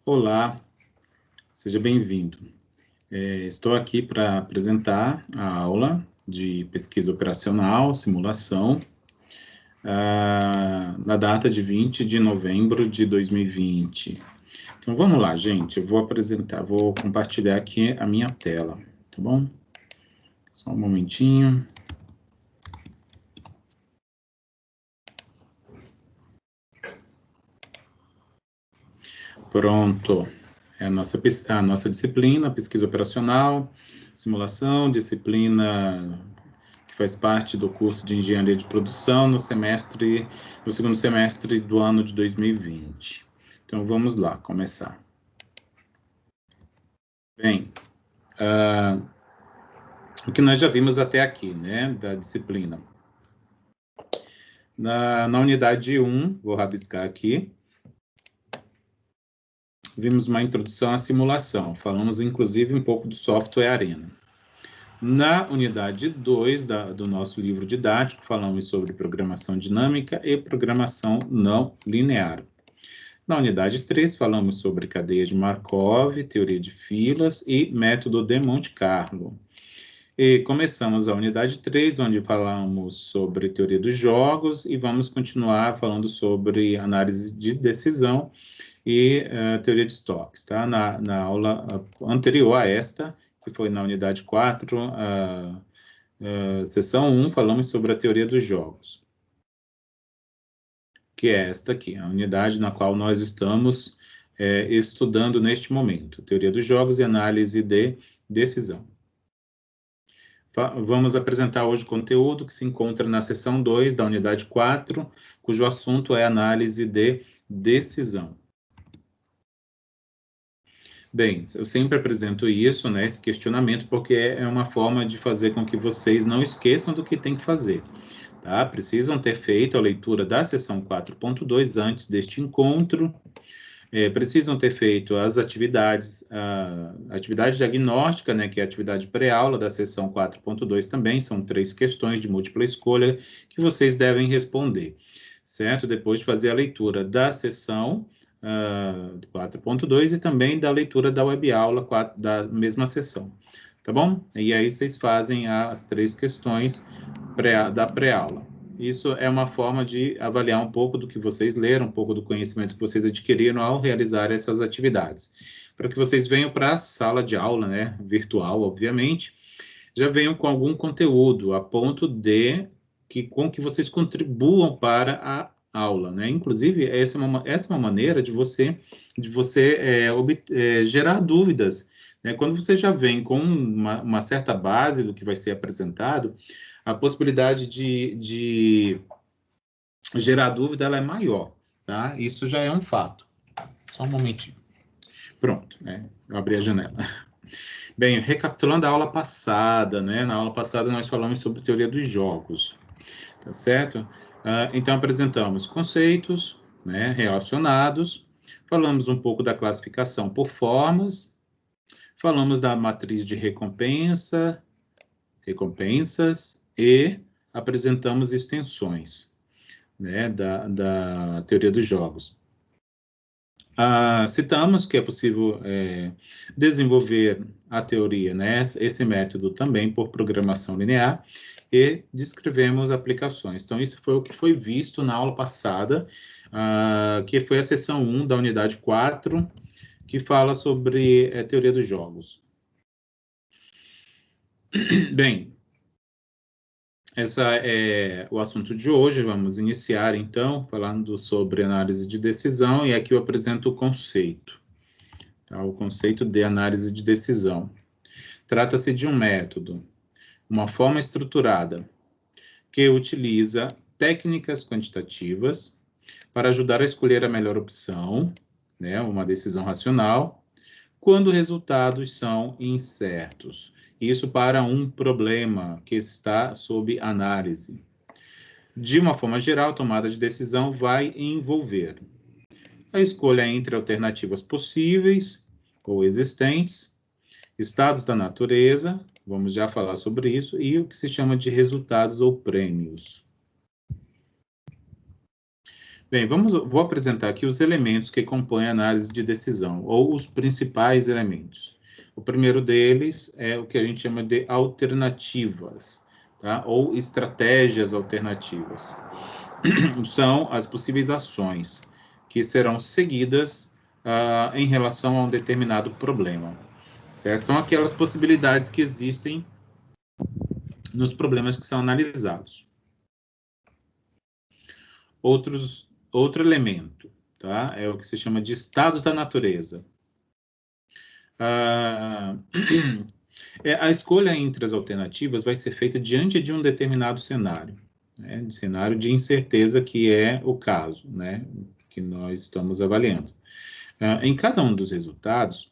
Olá, seja bem-vindo. Estou aqui para apresentar a aula de pesquisa operacional, simulação, na data de 20 de novembro de 2020. Então, vamos lá, gente. Eu vou compartilhar aqui a minha tela, tá bom? Só um momentinho. Pronto. É a nossa disciplina, pesquisa operacional, simulação, disciplina que faz parte do curso de Engenharia de Produção no segundo semestre do ano de 2020. Então, vamos lá, começar. Bem, o que nós já vimos até aqui, né, da disciplina. Na unidade 1, vou rabiscar aqui, vimos uma introdução à simulação. Falamos, inclusive, um pouco do software Arena. Na unidade 2 do nosso livro didático, falamos sobre programação dinâmica e programação não linear. Na unidade 3, falamos sobre cadeia de Markov, teoria de filas e método de Monte Carlo. E começamos a unidade 3, onde falamos sobre teoria dos jogos, e vamos continuar falando sobre análise de decisão e teoria de estoques, tá? Na aula anterior a esta, que foi na unidade 4, sessão 1, falamos sobre a teoria dos jogos, que é esta aqui, a unidade na qual nós estamos estudando neste momento, teoria dos jogos e análise de decisão. Vamos apresentar hoje o conteúdo que se encontra na seção 2 da unidade 4, cujo assunto é análise de decisão. Bem, eu sempre apresento isso, né, esse questionamento, porque é uma forma de fazer com que vocês não esqueçam do que tem que fazer, tá? Precisam ter feito a leitura da seção 4.2 antes deste encontro, precisam ter feito as atividades, a atividade diagnóstica, né, que é a atividade pré-aula da seção 4.2 também, são 3 questões de múltipla escolha que vocês devem responder, certo? Depois de fazer a leitura da seção 4.2 e também da leitura da web-aula da mesma sessão, tá bom? E aí vocês fazem as 3 questões da pré-aula. Isso é uma forma de avaliar um pouco do que vocês leram, um pouco do conhecimento que vocês adquiriram ao realizar essas atividades. Para que vocês venham para a sala de aula, né, virtual, obviamente, já venham com algum conteúdo, a ponto de com que vocês contribuam para a aula, né? Inclusive, essa é uma maneira de você gerar dúvidas, né? Quando você já vem com uma certa base do que vai ser apresentado, a possibilidade de gerar dúvida ela é maior, tá? Isso já é um fato. Só um momentinho. Pronto, né? Eu abri a janela. Bem, recapitulando a aula passada, né? Na aula passada nós falamos sobre teoria dos jogos, tá certo? Então apresentamos conceitos, né, relacionados, falamos um pouco da classificação por formas, falamos da matriz de recompensas e apresentamos extensões, né, da teoria dos jogos. Citamos que é possível desenvolver a teoria, né, esse método também por programação linear, e descrevemos aplicações. Então, isso foi o que foi visto na aula passada, que foi a seção 1 da unidade 4, que fala sobre teoria dos jogos. Bem, esse é o assunto de hoje. Vamos iniciar, então, falando sobre análise de decisão, e aqui eu apresento o conceito, tá? O conceito de análise de decisão. Trata-se de um método, uma forma estruturada, que utiliza técnicas quantitativas para ajudar a escolher a melhor opção, né, uma decisão racional, quando os resultados são incertos. Isso para um problema que está sob análise. De uma forma geral, a tomada de decisão vai envolver a escolha entre alternativas possíveis ou existentes, estados da natureza, vamos já falar sobre isso, e o que se chama de resultados ou prêmios. Bem, vou apresentar aqui os elementos que compõem a análise de decisão, ou os principais elementos. O primeiro deles é o que a gente chama de alternativas, tá? Ou estratégias alternativas. São as possíveis ações que serão seguidas em relação a um determinado problema, certo? São aquelas possibilidades que existem nos problemas que são analisados. Outro elemento, tá? É o que se chama de estados da natureza. A escolha entre as alternativas vai ser feita diante de um determinado cenário, né? De cenário de incerteza, que é o caso, né? Que nós estamos avaliando. Em cada um dos resultados,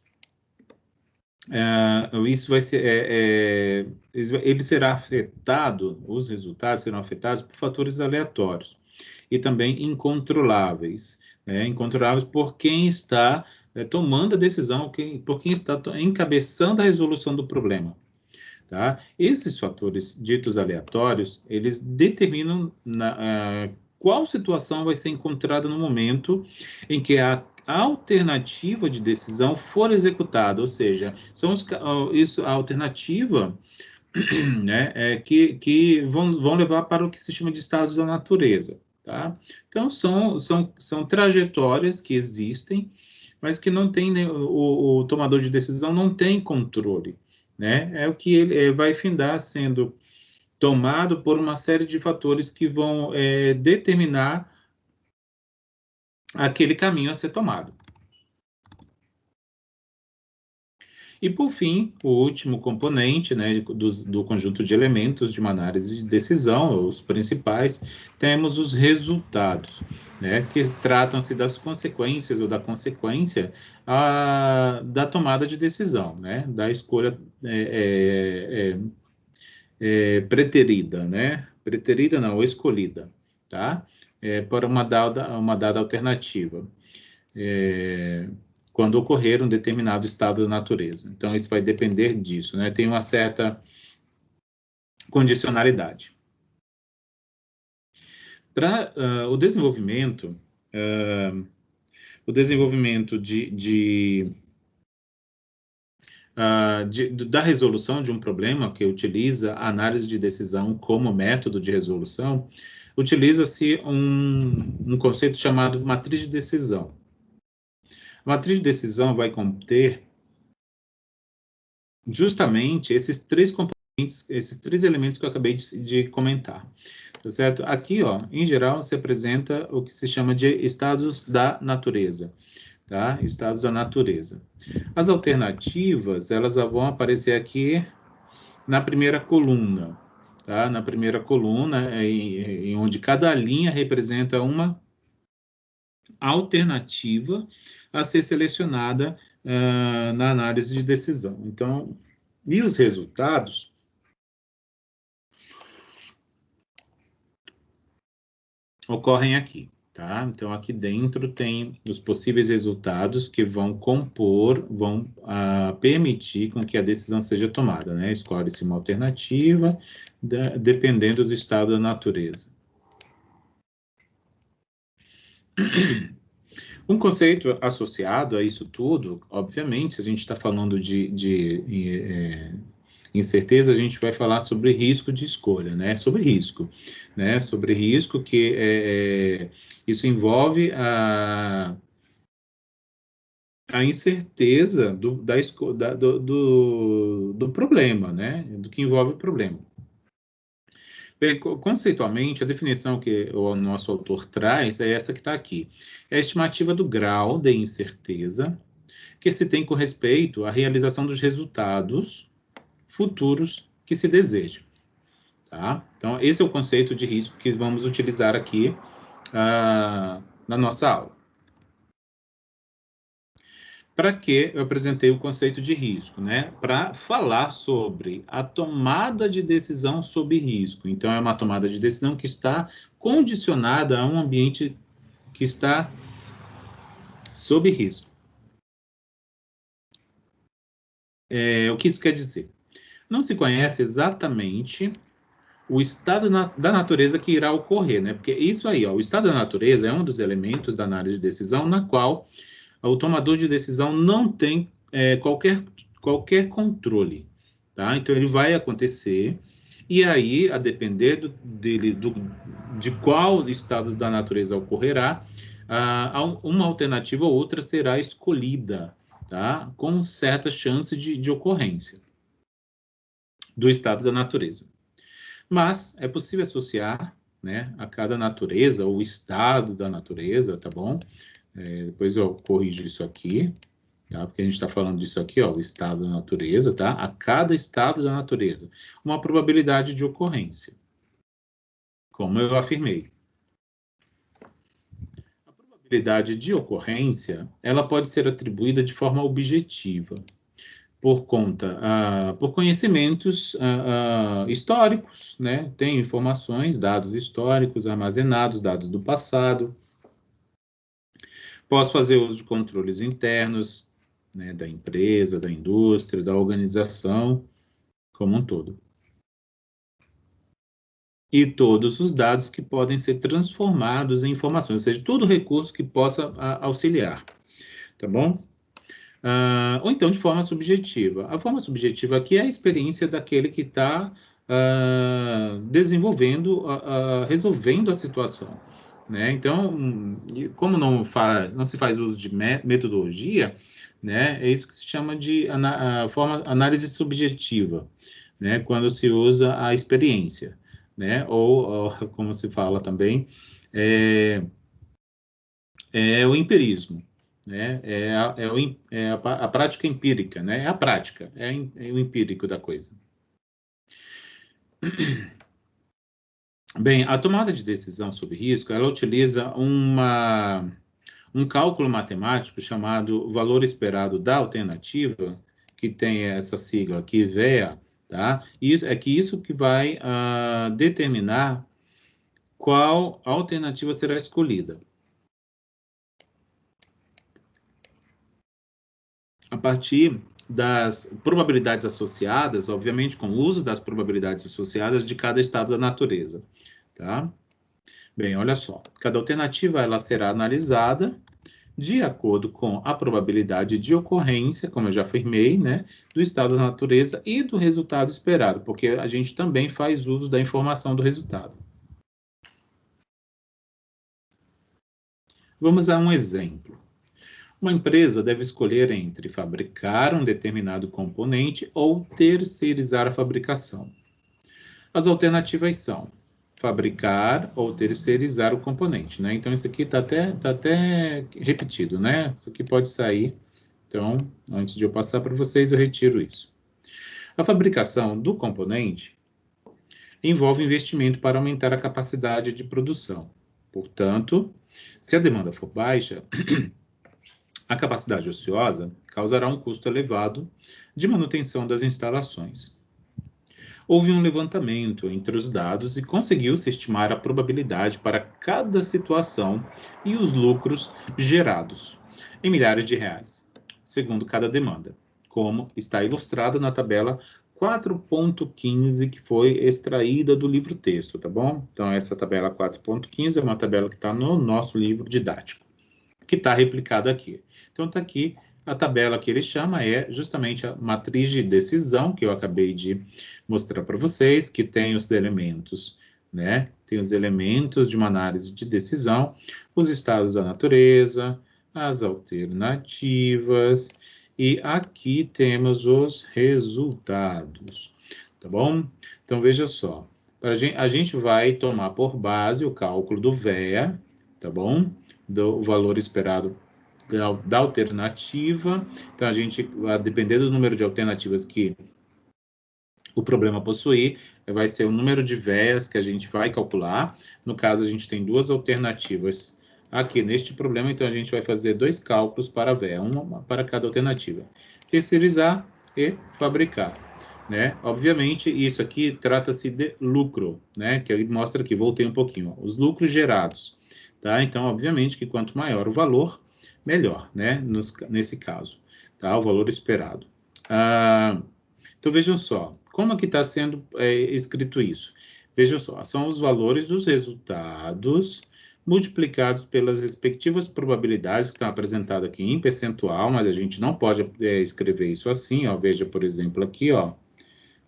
isso vai ser, ele será afetado, os resultados serão afetados por fatores aleatórios e também incontroláveis, né? Incontroláveis por quem está tomando a decisão, por quem está encabeçando a resolução do problema, tá? Esses fatores ditos aleatórios, eles determinam qual situação vai ser encontrada no momento em que a alternativa de decisão for executada, ou seja, a alternativa, né, que vão levar para o que se chama de estados da natureza, tá? Então, são trajetórias que existem, mas que não tem, o tomador de decisão não tem controle, né? É o que ele vai findar sendo tomado por uma série de fatores que vão determinar aquele caminho a ser tomado. E, por fim, o último componente, né, do conjunto de elementos de uma análise de decisão, os principais, temos os resultados, né, que tratam-se das consequências ou da consequência da tomada de decisão, né, da escolha preterida, né, preterida não, escolhida, tá, para uma dada alternativa. Quando ocorrer um determinado estado da natureza. Então, isso vai depender disso, né? Tem uma certa condicionalidade. Para o desenvolvimento da resolução de um problema, que utiliza a análise de decisão como método de resolução, utiliza-se um conceito chamado matriz de decisão. A matriz de decisão vai conter justamente esses três componentes, esses três elementos que eu acabei de comentar, tá certo? Aqui, ó, em geral, se apresenta o que se chama de estados da natureza, tá? Estados da natureza. As alternativas, elas vão aparecer aqui na primeira coluna, tá? Na primeira coluna, em onde cada linha representa uma alternativa a ser selecionada na análise de decisão. Então, e os resultados ocorrem aqui, tá? Então, aqui dentro tem os possíveis resultados que vão permitir com que a decisão seja tomada, né? Escolhe-se uma alternativa, dependendo do estado da natureza. Um conceito associado a isso tudo, obviamente, se a gente está falando de incerteza, a gente vai falar sobre risco de escolha, né? Sobre risco, né? Sobre risco, que isso envolve a incerteza do problema, né? Do que envolve o problema. Bem, conceitualmente, a definição que o nosso autor traz é essa que está aqui. É a estimativa do grau de incerteza que se tem com respeito à realização dos resultados futuros que se desejam. Tá? Então, esse é o conceito de risco que vamos utilizar aqui na nossa aula. Para que eu apresentei o conceito de risco, né? Para falar sobre a tomada de decisão sob risco. Então, é uma tomada de decisão que está condicionada a um ambiente que está sob risco. O que isso quer dizer? Não se conhece exatamente o estado da natureza que irá ocorrer, né? Porque isso aí, ó, o estado da natureza é um dos elementos da análise de decisão na qual o tomador de decisão não tem qualquer controle, tá? Então, ele vai acontecer, e aí, a depender de qual estado da natureza ocorrerá, uma alternativa ou outra será escolhida, tá? Com certa chance de ocorrência do estado da natureza. Mas é possível associar, né, a cada natureza, ou estado da natureza, tá bom? Depois eu corrijo isso aqui, tá? Porque a gente está falando disso aqui, ó, o estado da natureza, tá? A cada estado da natureza, uma probabilidade de ocorrência, como eu afirmei. A probabilidade de ocorrência, ela pode ser atribuída de forma objetiva, por conhecimentos históricos, né? Tem informações, dados históricos armazenados, dados do passado. Posso fazer uso de controles internos, né, da empresa, da indústria, da organização como um todo. E todos os dados que podem ser transformados em informações, ou seja, todo recurso que possa auxiliar, tá bom? Ou então de forma subjetiva. A forma subjetiva aqui é a experiência daquele que está desenvolvendo, resolvendo a situação, né? Então, como não se faz uso de metodologia, né? É isso que se chama de análise subjetiva, né? Quando se usa a experiência, né? Ou como se fala também, o empirismo, né? A prática empírica, né? É a prática, é o empírico da coisa. Bem, a tomada de decisão sobre risco, ela utiliza um cálculo matemático chamado valor esperado da alternativa, que tem essa sigla aqui, VEA, tá? Isso que vai determinar qual alternativa será escolhida. A partir das probabilidades associadas, obviamente com o uso das probabilidades associadas de cada estado da natureza, tá? Bem, olha só, cada alternativa ela será analisada de acordo com a probabilidade de ocorrência, como eu já afirmei, né, do estado da natureza e do resultado esperado, porque a gente também faz uso da informação do resultado. Vamos a um exemplo. Uma empresa deve escolher entre fabricar um determinado componente ou terceirizar a fabricação. As alternativas são fabricar ou terceirizar o componente, né? Então, isso aqui está até repetido, né? Isso aqui pode sair. Então, antes de eu passar para vocês, eu retiro isso. A fabricação do componente envolve investimento para aumentar a capacidade de produção. Portanto, se a demanda for baixa, a capacidade ociosa causará um custo elevado de manutenção das instalações. Houve um levantamento entre os dados e conseguiu-se estimar a probabilidade para cada situação e os lucros gerados em milhares de reais, segundo cada demanda, como está ilustrado na tabela 4.15, que foi extraída do livro texto, tá bom? Então, essa tabela 4.15 é uma tabela que está no nosso livro didático, que está replicada aqui. Então, está aqui a tabela que ele chama é justamente a matriz de decisão, que eu acabei de mostrar para vocês, que tem os elementos, né? Tem os elementos de uma análise de decisão, os estados da natureza, as alternativas, e aqui temos os resultados, tá bom? Então, veja só, a gente vai tomar por base o cálculo do VEA, tá bom? Do valor esperado da alternativa. Então, a gente, a depender do número de alternativas que o problema possuir, vai ser o número de VEAs que a gente vai calcular. No caso, a gente tem duas alternativas aqui neste problema, então a gente vai fazer dois cálculos para a VEA, uma para cada alternativa. Terceirizar e fabricar, né? Obviamente, isso aqui trata-se de lucro, né? Que ele mostra aqui, voltei um pouquinho, ó, os lucros gerados, tá? Então, obviamente que quanto maior o valor, melhor, né? Nesse caso, tá? O valor esperado. Então, vejam só, como é que está sendo escrito isso? Vejam só, são os valores dos resultados multiplicados pelas respectivas probabilidades que estão apresentadas aqui em percentual, mas a gente não pode escrever isso assim, ó. Veja, por exemplo, aqui, ó,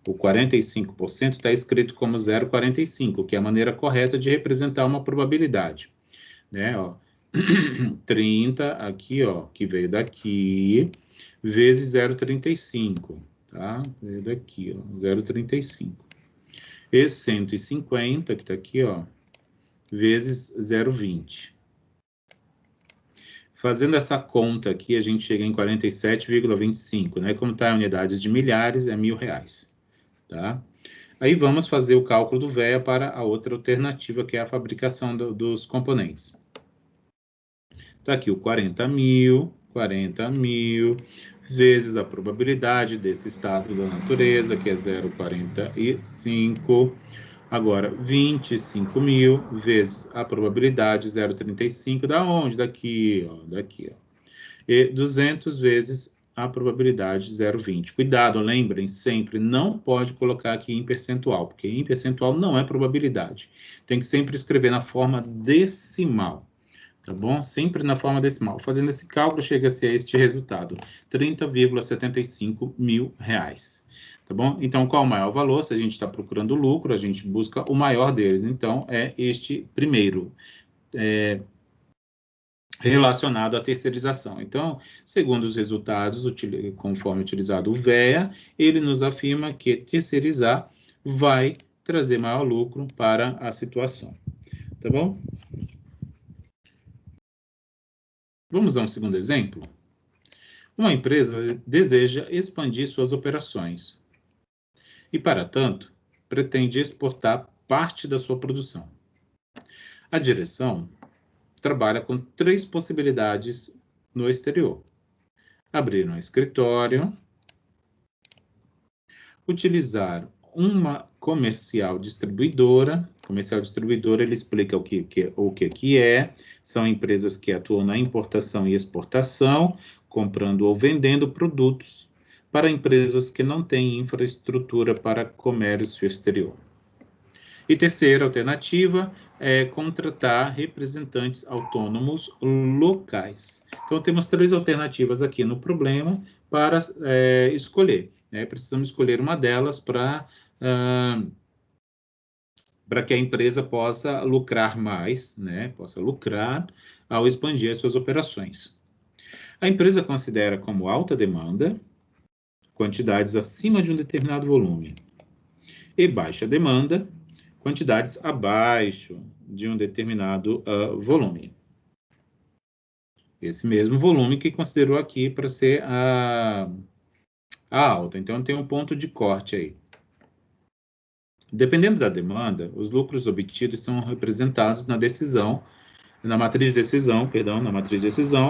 o 45% está escrito como 0,45, que é a maneira correta de representar uma probabilidade, né, ó. 30 aqui, ó, que veio daqui, vezes 0,35, tá? Veio daqui, ó, 0,35. E 150, que está aqui, ó, vezes 0,20. Fazendo essa conta aqui, a gente chega em 47,25, né? Como está em unidades de milhares, é R$1.000, tá? Aí vamos fazer o cálculo do VEA para a outra alternativa, que é a fabricação dos componentes. Está aqui o 40 mil, vezes a probabilidade desse estado da natureza, que é 0,45. Agora, 25 mil vezes a probabilidade 0,35, da onde? Daqui, ó, daqui, ó. E 200 vezes a probabilidade 0,20. Cuidado, lembrem sempre, não pode colocar aqui em percentual, porque em percentual não é probabilidade. Tem que sempre escrever na forma decimal, tá bom? Sempre na forma decimal. Fazendo esse cálculo, chega-se a este resultado, R$30,75 mil. Tá bom? Então, qual o maior valor? Se a gente está procurando lucro, a gente busca o maior deles. Então, é este primeiro, relacionado à terceirização. Então, segundo os resultados, conforme utilizado o VEA, ele nos afirma que terceirizar vai trazer maior lucro para a situação. Tá bom? Vamos a um segundo exemplo? Uma empresa deseja expandir suas operações e, para tanto, pretende exportar parte da sua produção. A direção trabalha com 3 possibilidades no exterior: abrir um escritório, utilizar uma comercial distribuidora. Comercial distribuidora, ele explica o que é. São empresas que atuam na importação e exportação, comprando ou vendendo produtos para empresas que não têm infraestrutura para comércio exterior. E terceira alternativa é contratar representantes autônomos locais. Então, temos 3 alternativas aqui no problema para escolher. Precisamos escolher uma delas para que a empresa possa lucrar mais, né? Possa lucrar ao expandir as suas operações. A empresa considera como alta demanda quantidades acima de um determinado volume e baixa demanda quantidades abaixo de um determinado volume. Esse mesmo volume que considerou aqui para ser a alta. Então, tem um ponto de corte aí. Dependendo da demanda, os lucros obtidos são representados na matriz de decisão,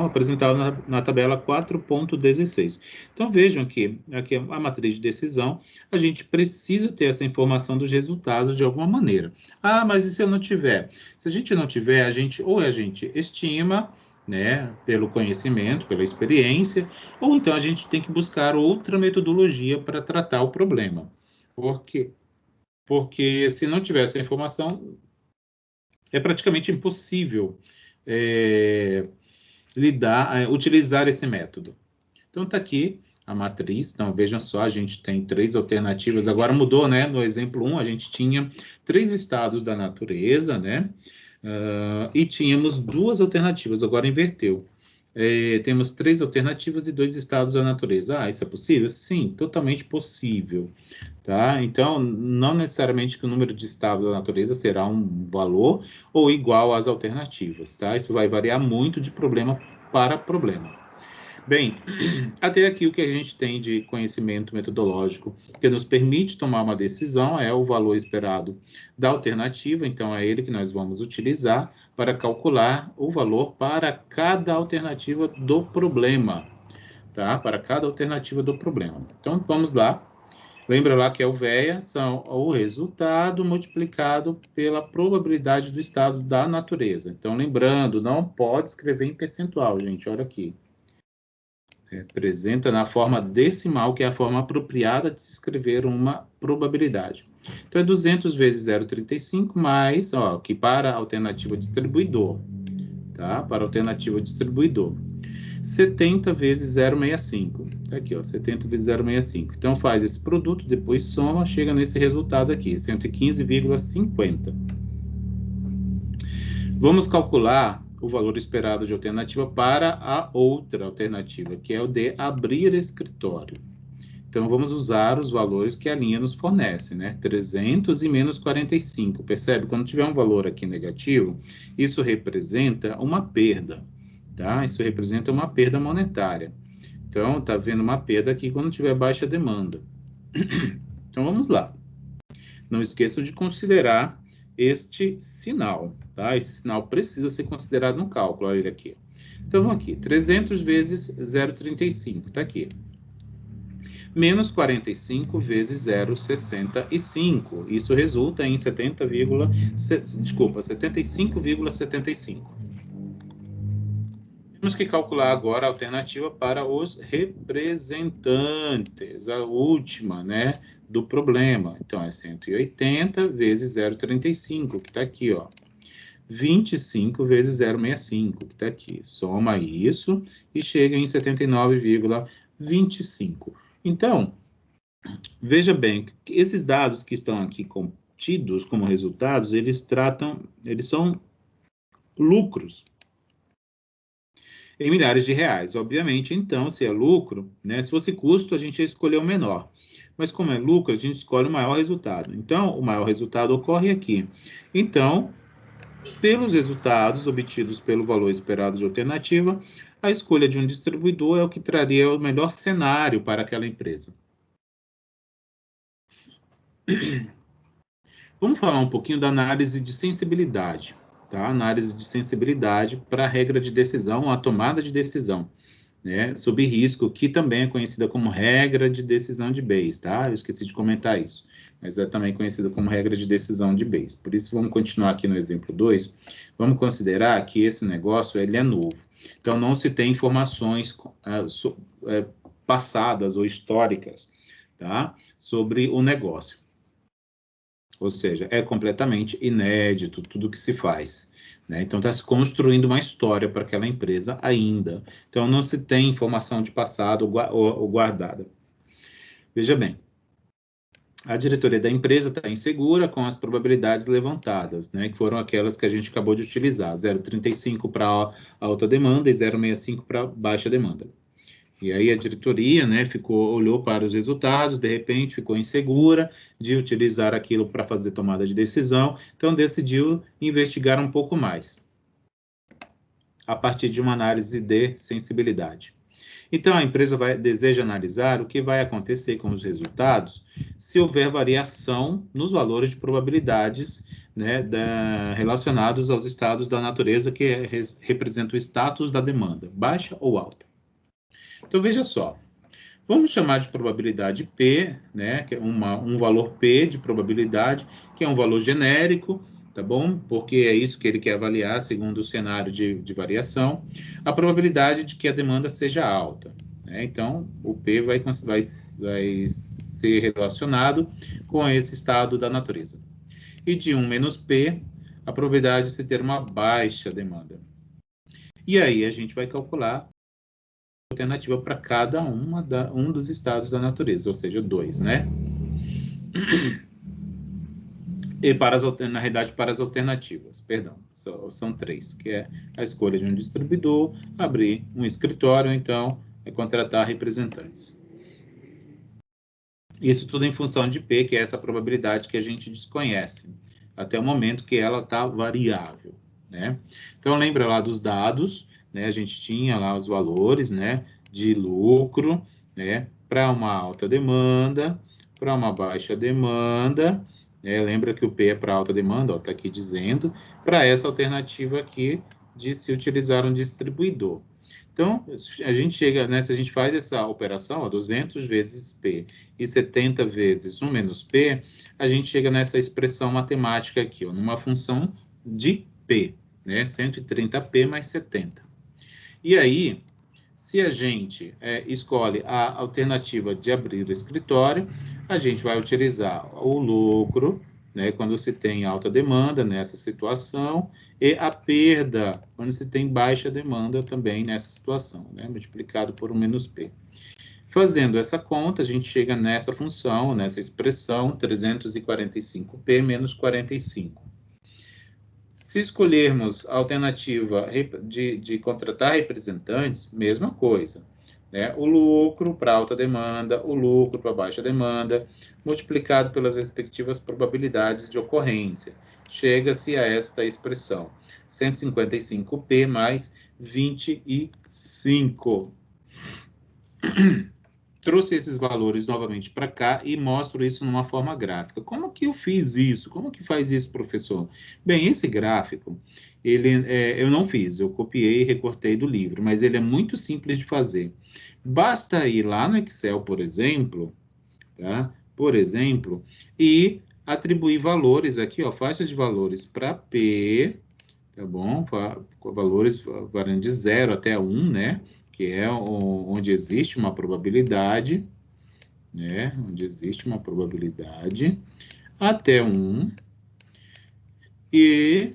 apresentada na tabela 4.16. Então, vejam que aqui a matriz de decisão, a gente precisa ter essa informação dos resultados de alguma maneira. Ah, mas e se eu não tiver? Se a gente não tiver, a gente estima, né, pelo conhecimento, pela experiência, ou então a gente tem que buscar outra metodologia para tratar o problema. Por quê? Porque se não tiver essa informação, é praticamente impossível utilizar esse método. Então, está aqui a matriz. Então, vejam só, a gente tem 3 alternativas. Agora mudou, né? No exemplo 1, a gente tinha 3 estados da natureza, né? E tínhamos 2 alternativas, agora inverteu. Temos 3 alternativas e 2 estados da natureza. Ah, isso é possível? Sim, totalmente possível. Tá? Então, não necessariamente que o número de estados da natureza será um valor ou igual às alternativas. Tá? Isso vai variar muito de problema para problema. Bem, até aqui o que a gente tem de conhecimento metodológico que nos permite tomar uma decisão é o valor esperado da alternativa, então é ele que nós vamos utilizar para calcular o valor para cada alternativa do problema, tá? Para cada alternativa do problema. Então, vamos lá. Lembra lá que é o VEA, são o resultado multiplicado pela probabilidade do estado da natureza. Então, lembrando, não pode escrever em percentual, gente, olha aqui. Representa na forma decimal, que é a forma apropriada de escrever uma probabilidade. Então, é 200 vezes 0,35 mais, ó, que para a alternativa distribuidor, tá? Para a alternativa distribuidor. 70 vezes 0,65. Tá aqui, ó, 70 vezes 0,65. Então, faz esse produto, depois soma, chega nesse resultado aqui, 115,50. Vamos calcular o valor esperado de alternativa para a outra alternativa, que é o de abrir escritório. Então, vamos usar os valores que a linha nos fornece, né? 300 e menos 45. Percebe? Quando tiver um valor aqui negativo, isso representa uma perda, tá? Isso representa uma perda monetária. Então, tá vendo uma perda aqui quando tiver baixa demanda. Então, vamos lá. Não esqueçam de considerar este sinal, tá? Esse sinal precisa ser considerado no cálculo, olha ele aqui. Então, vamos aqui, 300 vezes 0,35, tá aqui. Menos 45 vezes 0,65. Isso resulta em 75,75. Temos que calcular agora a alternativa para os representantes, a última, né, do problema. Então, é 180 vezes 0,35, que está aqui, ó. 25 vezes 0,65, que está aqui. Soma isso e chega em 79,25. Então, veja bem, esses dados que estão aqui contidos como resultados, eles são lucros em milhares de reais. Obviamente, então, se é lucro, né, se fosse custo, a gente ia escolher o menor. Mas como é lucro, a gente escolhe o maior resultado. Então, o maior resultado ocorre aqui. Então, pelos resultados obtidos pelo valor esperado de alternativa, a escolha de um distribuidor é o que traria o melhor cenário para aquela empresa. Vamos falar um pouquinho da análise de sensibilidade, tá? Análise de sensibilidade para a regra de decisão, a tomada de decisão, né? Sob risco, que também é conhecida como regra de decisão de Bayes, tá? Eu esqueci de comentar isso, mas é também conhecida como regra de decisão de Bayes. Por isso, vamos continuar aqui no exemplo 2. Vamos considerar que esse negócio, ele é novo. Então, não se tem informações passadas ou históricas, tá? Sobre o negócio. Ou seja, é completamente inédito tudo que se faz, né? Então, está se construindo uma história para aquela empresa ainda. Então, não se tem informação de passado ou guardada. Veja bem, a diretoria da empresa está insegura com as probabilidades levantadas, né? Que foram aquelas que a gente acabou de utilizar, 0,35 para alta demanda e 0,65 para baixa demanda. E aí a diretoria, né, olhou para os resultados, de repente ficou insegura de utilizar aquilo para fazer tomada de decisão, então decidiu investigar um pouco mais, a partir de uma análise de sensibilidade. Então a empresa deseja analisar o que vai acontecer com os resultados se houver variação nos valores de probabilidades, né, relacionados aos estados da natureza que representa o status da demanda, baixa ou alta. Então, veja só, vamos chamar de probabilidade P, né, que é um valor P de probabilidade, que é um valor genérico, tá bom? Porque é isso que ele quer avaliar, segundo o cenário de variação, a probabilidade de que a demanda seja alta, né? Então, o P vai ser relacionado com esse estado da natureza. E de 1 menos P, a probabilidade de se ter uma baixa demanda. E aí, a gente vai calcular alternativa para cada um dos estados da natureza, ou seja, 2, né? E na realidade, para as alternativas, perdão, são 3, que é a escolha de um distribuidor, abrir um escritório, então, contratar representantes. Isso tudo em função de P, que é essa probabilidade que a gente desconhece, até o momento que ela está variável, né? Então, lembra lá dos dados, né? A gente tinha lá os valores, né, de lucro, né, para uma alta demanda, para uma baixa demanda, né? Lembra que o P é para alta demanda, está aqui dizendo, para essa alternativa aqui de se utilizar um distribuidor. Então, a gente chega, né, se a gente faz essa operação, ó, 200 vezes P e 70 vezes 1 menos P, a gente chega nessa expressão matemática aqui, ó, numa função de P, né, 130P mais 70. E aí, Se a gente escolhe a alternativa de abrir o escritório, a gente vai utilizar o lucro, né, quando se tem alta demanda nessa situação, e a perda quando se tem baixa demanda também nessa situação, né, multiplicado por 1 menos P. Fazendo essa conta, a gente chega nessa função, nessa expressão, 345P menos 45. Se escolhermos a alternativa de contratar representantes, mesma coisa, né? O lucro para alta demanda, o lucro para baixa demanda, multiplicado pelas respectivas probabilidades de ocorrência. Chega-se a esta expressão, 155P mais 25. Trouxe esses valores novamente para cá e mostro isso numa forma gráfica. Como que eu fiz isso? Como que faz isso, professor? Bem, esse gráfico, eu não fiz, eu copiei e recortei do livro, mas ele é muito simples de fazer. Basta ir lá no Excel, por exemplo, tá? Por exemplo, e atribuir valores aqui, ó, faixas de valores para P, tá bom? Com valores variando de 0 até 1, né? Que é onde existe uma probabilidade, né? Onde existe uma probabilidade, até 1, e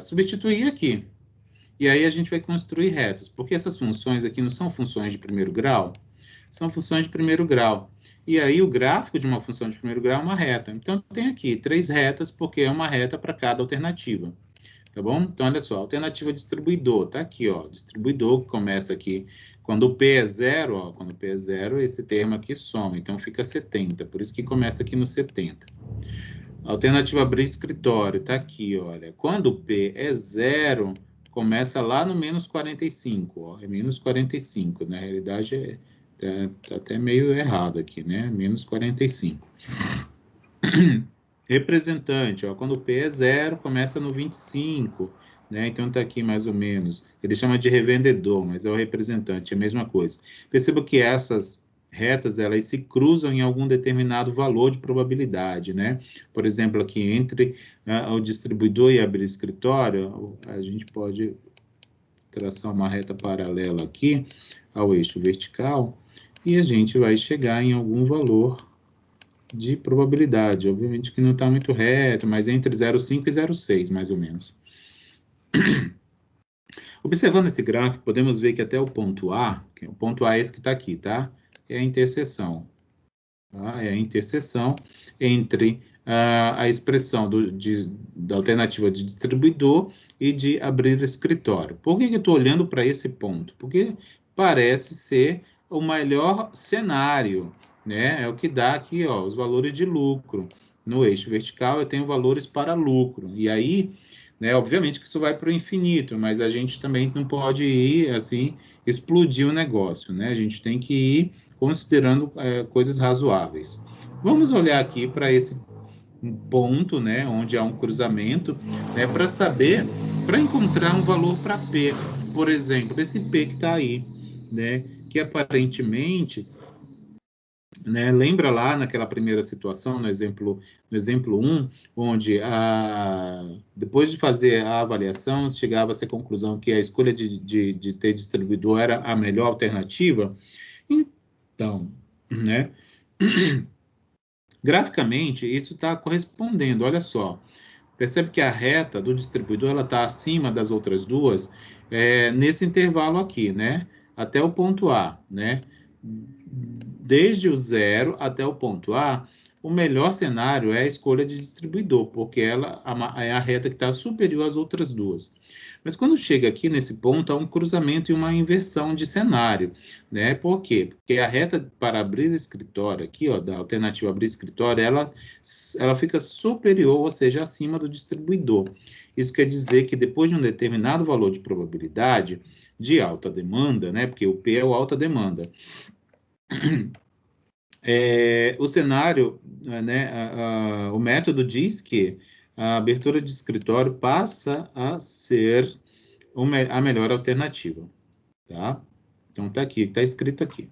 substituir aqui. E aí a gente vai construir retas, porque essas funções aqui não são funções de primeiro grau, são funções de primeiro grau. E aí o gráfico de uma função de primeiro grau é uma reta. Então tem aqui 3 retas, porque é uma reta para cada alternativa. Tá bom? Então, olha só, alternativa distribuidor, tá aqui, ó, distribuidor que começa aqui, quando o P é 0, ó, quando o P é 0, esse termo aqui soma, então fica 70, por isso que começa aqui no 70. Alternativa abrir escritório, tá aqui, olha, quando o P é 0, começa lá no menos 45, ó, é menos 45, na realidade tá até meio errado aqui, né, menos 45. Representante, ó, quando o P é 0, começa no 25, né? Então tá aqui mais ou menos. Ele chama de revendedor, mas é o representante, é a mesma coisa. Perceba que essas retas, elas se cruzam em algum determinado valor de probabilidade, né? Por exemplo, aqui entre o distribuidor e abrir escritório, a gente pode traçar uma reta paralela aqui ao eixo vertical e a gente vai chegar em algum valor de probabilidade. Obviamente que não está muito reto, mas entre 0,5 e 0,6, mais ou menos. Observando esse gráfico, podemos ver que até o ponto A é esse que está aqui, tá? É a interseção. Tá? É a interseção entre a expressão da alternativa de distribuidor e de abrir escritório. Por que eu estou olhando para esse ponto? Porque parece ser o melhor cenário, né? É o que dá aqui, ó, os valores de lucro. No eixo vertical eu tenho valores para lucro. E aí, né, obviamente que isso vai para o infinito, mas a gente também não pode ir, assim, explodir o negócio, né? A gente tem que ir considerando coisas razoáveis. Vamos olhar aqui para esse ponto, né, onde há um cruzamento, né, para saber, para encontrar um valor para P, por exemplo, esse P que está aí, né, que aparentemente, né, lembra lá naquela primeira situação, no exemplo 1, onde depois de fazer a avaliação, chegava-se à conclusão que a escolha de ter distribuidor era a melhor alternativa. Então, né, graficamente, isso está correspondendo, olha só. Percebe que a reta do distribuidor ela está acima das outras duas nesse intervalo aqui, né? Até o ponto A, né? Desde o 0 até o ponto A, o melhor cenário é a escolha de distribuidor, porque ela é a reta que está superior às outras duas. Mas quando chega aqui nesse ponto, há um cruzamento e uma inversão de cenário, né? Por quê? Porque a reta para abrir o escritório aqui, ó, da alternativa abrir escritório, ela fica superior, ou seja, acima do distribuidor. Isso quer dizer que depois de um determinado valor de probabilidade de alta demanda, né? Porque o P é o alta demanda. O cenário, né, o método diz que a abertura de escritório passa a ser a melhor alternativa, tá? Então, tá aqui, tá escrito aqui.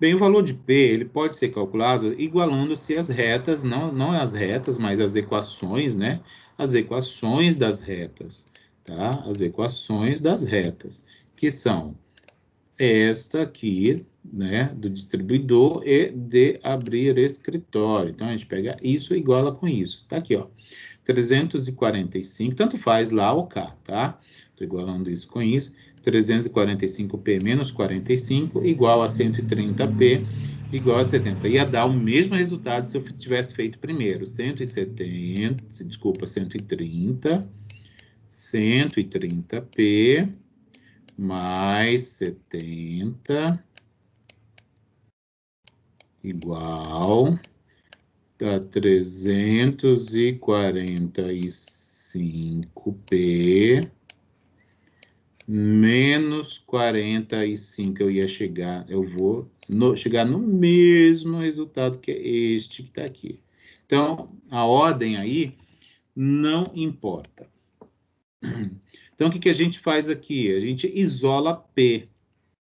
Bem, o valor de P, ele pode ser calculado igualando-se as retas, não as retas, mas as equações, né? as equações das retas, tá? As equações das retas, que são esta aqui, né, do distribuidor e de abrir escritório. Então, a gente pega isso e iguala com isso. Tá aqui, ó. 345, tanto faz lá ou cá, tá? Estou igualando isso com isso. 345P menos 45 igual a 130P igual a 70. Ia dar o mesmo resultado se eu tivesse feito primeiro. 170, desculpa, 130P mais 70 igual a 345P menos 45. Eu vou chegar no mesmo resultado que é este que está aqui. Então, a ordem aí não importa. Então, o que a gente faz aqui? A gente isola P.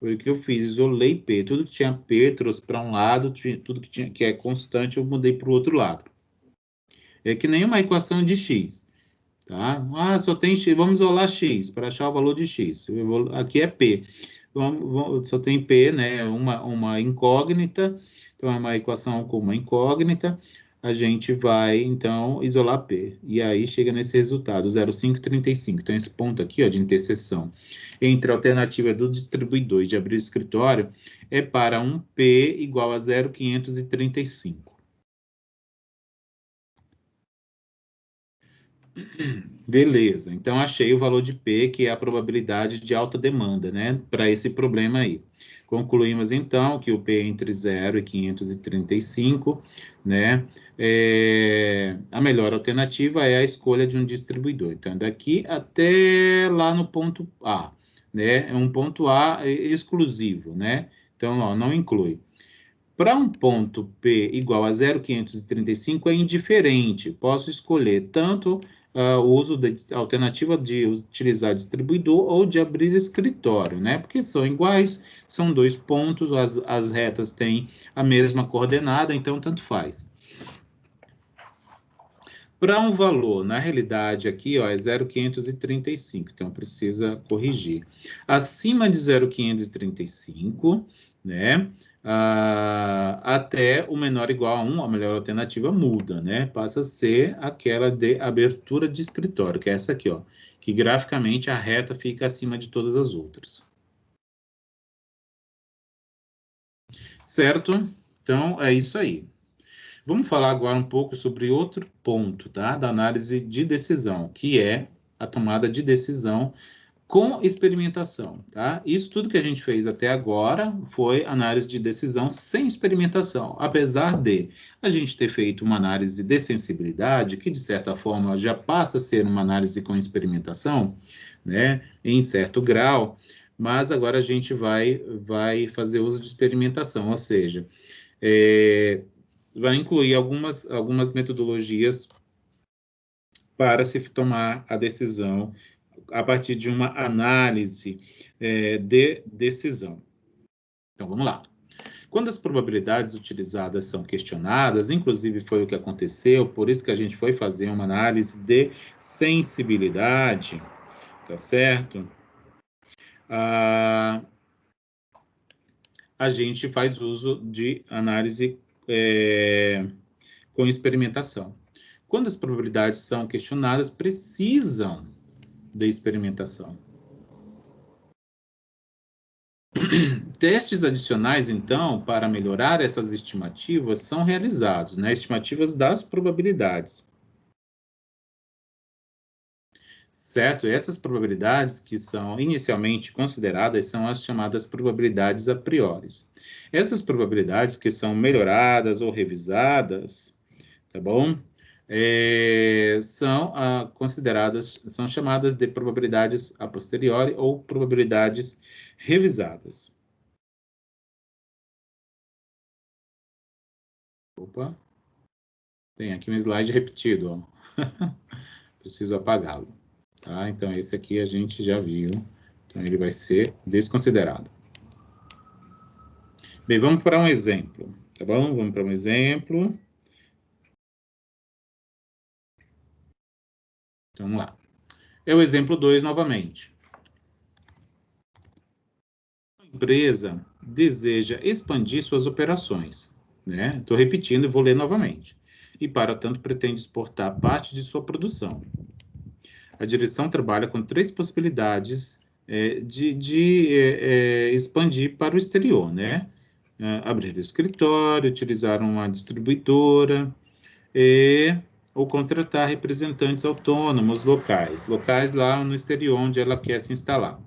Foi o que eu fiz, isolei P. Tudo que tinha P, trouxe para um lado, tudo que é constante, eu mudei para o outro lado. É que nem uma equação de X, tá? Ah, só tem X, vamos isolar X, para achar o valor de X. Aqui é P. Só tem P, né? Uma incógnita, então é uma equação com uma incógnita. A gente vai, então, isolar P. E aí chega nesse resultado, 0,535. Então, esse ponto aqui, ó, de interseção entre a alternativa do distribuidor e de abrir o escritório é para um P igual a 0,535. Beleza, então achei o valor de P, que é a probabilidade de alta demanda, né, para esse problema aí. Concluímos, então, que o P é entre 0 e 535, né, a melhor alternativa é a escolha de um distribuidor. Então, daqui até lá no ponto A, né, é um ponto A exclusivo, né, então, ó, não inclui. Para um ponto P igual a 0,535 é indiferente. Posso escolher tanto o uso da alternativa de utilizar distribuidor ou de abrir escritório, né? Porque são iguais, são dois pontos, as retas têm a mesma coordenada, então tanto faz. Para um valor, na realidade aqui, ó, é 0,535, então precisa corrigir. Acima de 0,535, né? Até o menor ou igual a 1, a melhor alternativa muda, né? Passa a ser aquela de abertura de escritório, que é essa aqui, ó, que graficamente a reta fica acima de todas as outras. Certo? Então, é isso aí. Vamos falar agora um pouco sobre outro ponto, tá? Da análise de decisão, que é a tomada de decisão com experimentação, tá? Isso tudo que a gente fez até agora foi análise de decisão sem experimentação, apesar de a gente ter feito uma análise de sensibilidade, que de certa forma já passa a ser uma análise com experimentação, né? Em certo grau, mas agora a gente vai fazer uso de experimentação, ou seja, vai incluir algumas metodologias para se tomar a decisão a partir de uma análise de decisão. Então, vamos lá. Quando as probabilidades utilizadas são questionadas, inclusive foi o que aconteceu, por isso que a gente foi fazer uma análise de sensibilidade, tá certo? A gente faz uso de análise com experimentação. Quando as probabilidades são questionadas, precisam de experimentação. Testes adicionais, então, para melhorar essas estimativas, são realizados, né? Estimativas das probabilidades. Certo? E essas probabilidades que são inicialmente consideradas são as chamadas probabilidades a priori. Essas probabilidades que são melhoradas ou revisadas, tá bom? São consideradas, são chamadas de probabilidades a posteriori ou probabilidades revisadas. Opa, tem aqui um slide repetido, ó. Preciso apagá-lo, tá? Então, esse aqui a gente já viu, então ele vai ser desconsiderado. Bem, vamos para um exemplo, tá bom? Vamos para um exemplo. Então, vamos lá. É o exemplo 2 novamente. A empresa deseja expandir suas operações, né? Estou repetindo e vou ler novamente. E, para tanto, pretende exportar parte de sua produção. A direção trabalha com 3 possibilidades de expandir para o exterior, né? Abrir o escritório, utilizar uma distribuidora ou contratar representantes autônomos locais lá no exterior onde ela quer se instalar.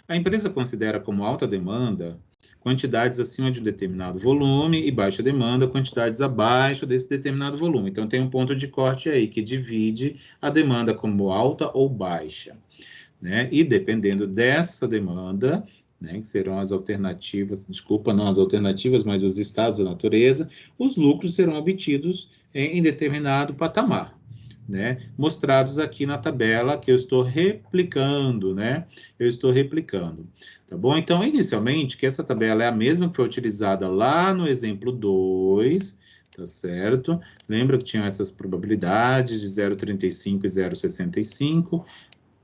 A empresa considera como alta demanda quantidades acima de um determinado volume e baixa demanda quantidades abaixo desse determinado volume. Então, tem um ponto de corte aí que divide a demanda como alta ou baixa, né? E dependendo dessa demanda, né, que serão as alternativas, desculpa, não as alternativas, mas os estados da natureza, os lucros serão obtidos em determinado patamar, né? Mostrados aqui na tabela que eu estou replicando, né? Eu estou replicando, tá bom? Então, inicialmente, que essa tabela é a mesma que foi utilizada lá no exemplo 2, tá certo? Lembra que tinham essas probabilidades de 0,35 e 0,65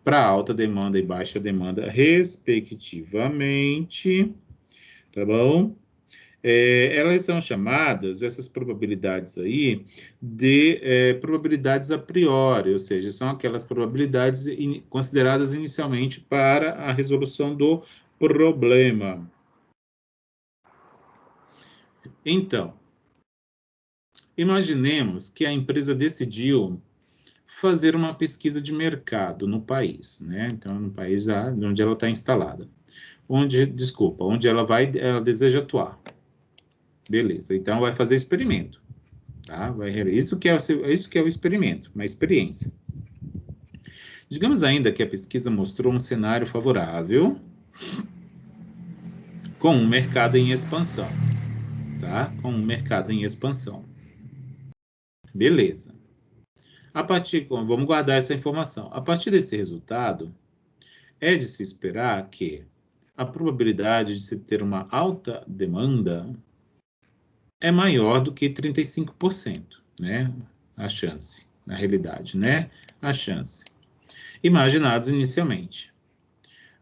para alta demanda e baixa demanda, respectivamente, tá bom? Elas são chamadas, essas probabilidades aí, de probabilidades a priori, ou seja, são aquelas probabilidades consideradas inicialmente para a resolução do problema. Então, imaginemos que a empresa decidiu fazer uma pesquisa de mercado no país, né? Então, no país onde ela está instalada. Onde ela deseja atuar. Beleza, então vai fazer experimento, tá? Isso que é o experimento, uma experiência. Digamos ainda que a pesquisa mostrou um cenário favorável com um mercado em expansão, tá? Com um mercado em expansão. Beleza. Vamos guardar essa informação. A partir desse resultado, é de se esperar que a probabilidade de se ter uma alta demanda é maior do que 35%, né? A chance, na realidade, né? A chance. Imaginados inicialmente.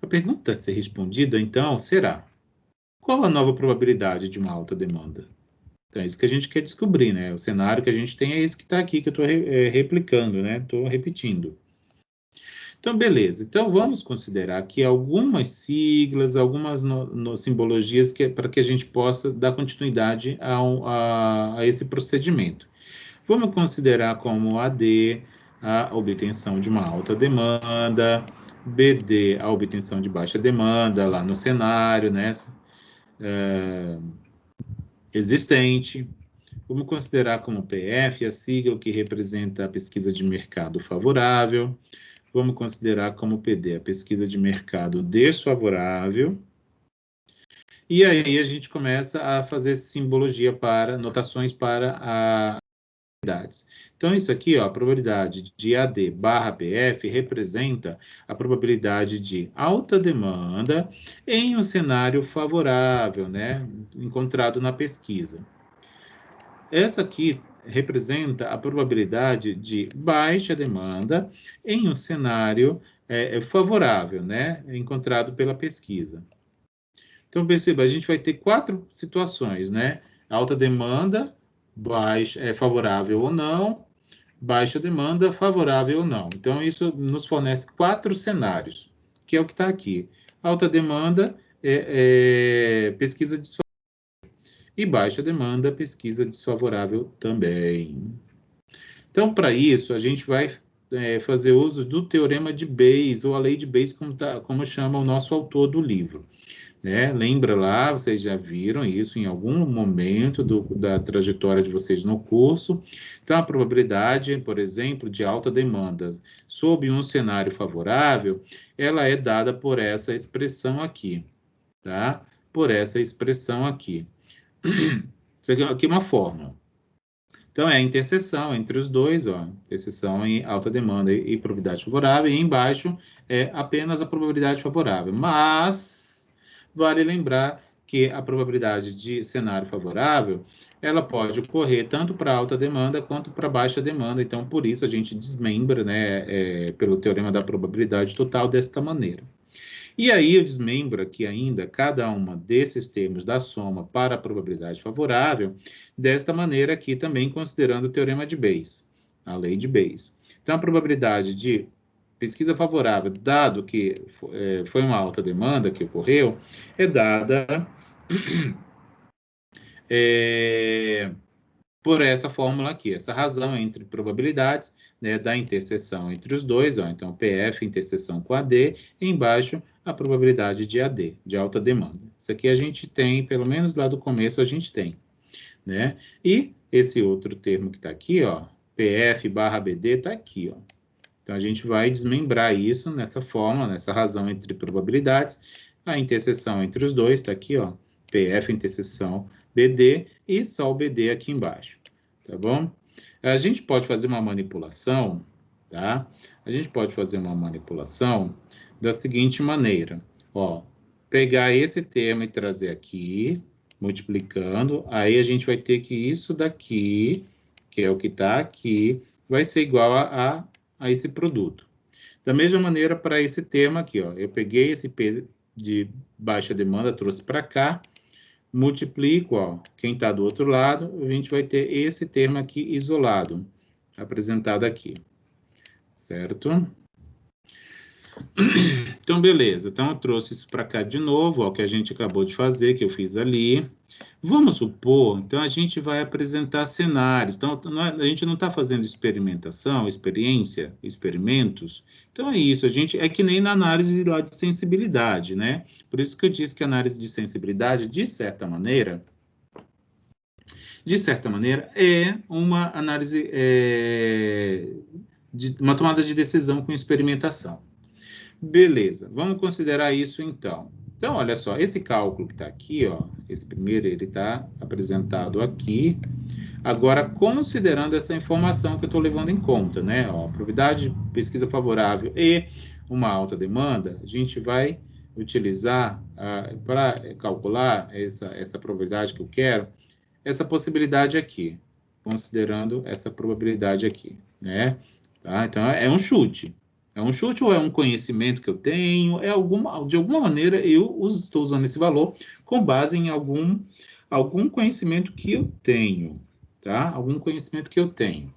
A pergunta a ser respondida, então, será: qual a nova probabilidade de uma alta demanda? Então, é isso que a gente quer descobrir, né? O cenário que a gente tem é esse que está aqui, que eu estou replicando, né? Estou repetindo. Então, beleza. Então, vamos considerar aqui algumas siglas, algumas simbologias para que a gente possa dar continuidade a esse procedimento. Vamos considerar como AD a obtenção de uma alta demanda, BD a obtenção de baixa demanda lá no cenário, né? Existente. Vamos considerar como PF a sigla que representa a pesquisa de mercado favorável. Vamos considerar como PD a pesquisa de mercado desfavorável. E aí a gente começa a fazer simbologia para, notações para a probabilidades. Então, isso aqui, ó, a probabilidade de AD barra PF representa a probabilidade de alta demanda em um cenário favorável, né, encontrado na pesquisa. Essa aqui representa a probabilidade de baixa demanda em um cenário favorável, né, encontrado pela pesquisa. Então, perceba, a gente vai ter 4 situações, né? Alta demanda, favorável ou não, baixa demanda, favorável ou não. Então, isso nos fornece 4 cenários, que é o que está aqui. Alta demanda, pesquisa desfavorável. E baixa demanda, pesquisa desfavorável também. Então, para isso, a gente vai fazer uso do teorema de Bayes, ou a lei de Bayes, como chama o nosso autor do livro. Né? Lembra lá, vocês já viram isso em algum momento da trajetória de vocês no curso. Então, a probabilidade, por exemplo, de alta demanda sob um cenário favorável, ela é dada por essa expressão aqui, tá? Por essa expressão aqui. Isso aqui é uma fórmula. Então, é a interseção entre os dois, ó, interseção em alta demanda e probabilidade favorável, e embaixo é apenas a probabilidade favorável. Mas, vale lembrar que a probabilidade de cenário favorável ela pode ocorrer tanto para alta demanda quanto para baixa demanda. Então, por isso, a gente desmembra, né, pelo teorema da probabilidade total desta maneira. E aí eu desmembro aqui ainda cada uma desses termos da soma para a probabilidade favorável, desta maneira aqui também considerando o teorema de Bayes, a lei de Bayes. Então, a probabilidade de pesquisa favorável, dado que foi uma alta demanda que ocorreu, é dada por essa fórmula aqui, essa razão entre probabilidades, né, da interseção entre os dois, ó, então PF interseção com AD, e embaixo a probabilidade de AD, de alta demanda. Isso aqui a gente tem, pelo menos lá do começo a gente tem, né? E esse outro termo que está aqui, ó, PF barra BD, está aqui, ó. Então a gente vai desmembrar isso nessa fórmula, nessa razão entre probabilidades, a interseção entre os dois está aqui, ó, PF interseção BD e só o BD aqui embaixo, tá bom? A gente pode fazer uma manipulação, tá? A gente pode fazer uma manipulação da seguinte maneira, ó, pegar esse termo e trazer aqui, multiplicando, aí a gente vai ter que isso daqui, que é o que está aqui, vai ser igual a esse produto. Da mesma maneira, para esse tema aqui, ó, eu peguei esse P de baixa demanda, trouxe para cá, multiplico, ó, quem está do outro lado, a gente vai ter esse termo aqui isolado, apresentado aqui, certo? Então, beleza. Então, eu trouxe isso para cá de novo, ó, o que a gente acabou de fazer, que eu fiz ali. Vamos supor, então, a gente vai apresentar cenários. Então, a gente não está fazendo experimentação, experiência, experimentos. Então, é isso. A gente é que nem na análise lá de sensibilidade, né? Por isso que eu disse que a análise de sensibilidade, de certa maneira, é uma análise, de uma tomada de decisão com experimentação. Beleza, vamos considerar isso então. Então, olha só, esse cálculo que está aqui, ó, esse primeiro, ele está apresentado aqui. Agora, considerando essa informação que eu estou levando em conta, né? Ó, probabilidade de pesquisa favorável e uma alta demanda, a gente vai utilizar para calcular essa probabilidade que eu quero, essa possibilidade aqui, considerando essa probabilidade aqui, né? Tá? Então, é um chute. É um chute ou é um conhecimento que eu tenho? De alguma maneira, eu estou usando esse valor com base em algum conhecimento que eu tenho, tá? Algum conhecimento que eu tenho.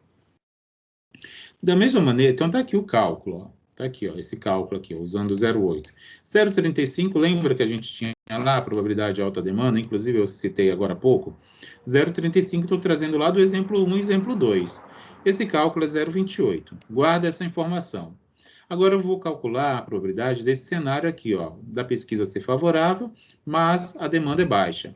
Da mesma maneira, então tá aqui o cálculo, ó. Tá aqui, ó, esse cálculo aqui, ó, usando 0,8. 0,35, lembra que a gente tinha lá a probabilidade de alta demanda, inclusive eu citei agora há pouco? 0,35 estou trazendo lá do exemplo 1 e exemplo 2. Esse cálculo é 0,28. Guarda essa informação. Agora eu vou calcular a probabilidade desse cenário aqui, ó, da pesquisa ser favorável, mas a demanda é baixa.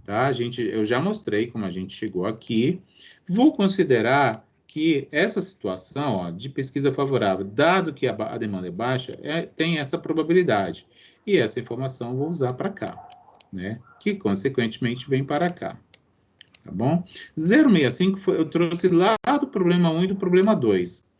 Tá? Eu já mostrei como a gente chegou aqui. Vou considerar que essa situação, ó, de pesquisa favorável, dado que a demanda é baixa, tem essa probabilidade. E essa informação eu vou usar para cá, né? Que, consequentemente, vem para cá. Tá bom? 0,65 eu trouxe lá do problema 1 e do problema 2.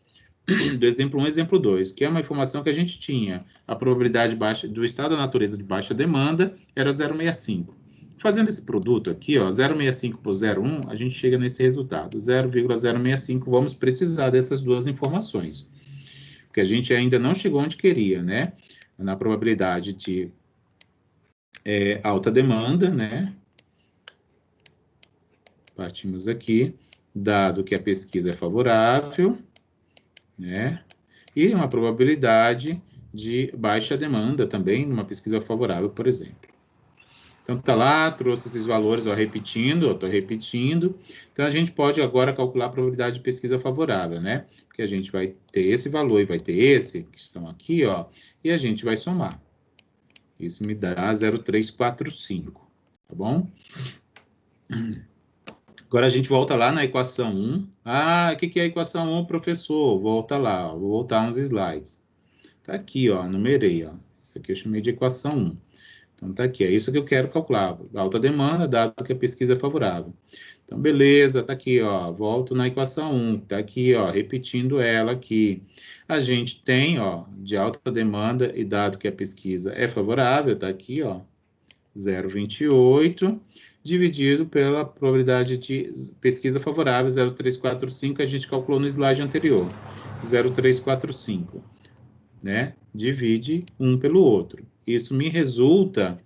Do exemplo 1 e exemplo 2, que é uma informação que a gente tinha. A probabilidade baixa do estado da natureza de baixa demanda era 0,65. Fazendo esse produto aqui, ó, 0,65 por 0,1, a gente chega nesse resultado, 0,065. Vamos precisar dessas duas informações, porque a gente ainda não chegou onde queria, né? Na probabilidade de alta demanda, né? Partimos aqui, dado que a pesquisa é favorável, né? E uma probabilidade de baixa demanda também, numa pesquisa favorável, por exemplo. Então, tá lá, trouxe esses valores, ó, repetindo, estou repetindo. Então, a gente pode agora calcular a probabilidade de pesquisa favorável, né? Porque a gente vai ter esse valor e vai ter esse, que estão aqui, ó, e a gente vai somar. Isso me dá 0,345, tá bom? Agora a gente volta lá na equação 1. Ah, o que é a equação 1, professor? Volta lá, ó, vou voltar uns slides. Tá aqui, ó, numerei, ó. Isso aqui eu chamei de equação 1. Então, tá aqui, é isso que eu quero calcular. Alta demanda, dado que a pesquisa é favorável. Então, beleza, tá aqui, ó, volto na equação 1, tá aqui, ó, repetindo ela aqui. A gente tem, ó, de alta demanda e dado que a pesquisa é favorável, tá aqui, ó, 0,28. dividido pela probabilidade de pesquisa favorável, 0,345, a gente calculou no slide anterior, 0,345, né? Divide um pelo outro. Isso me resulta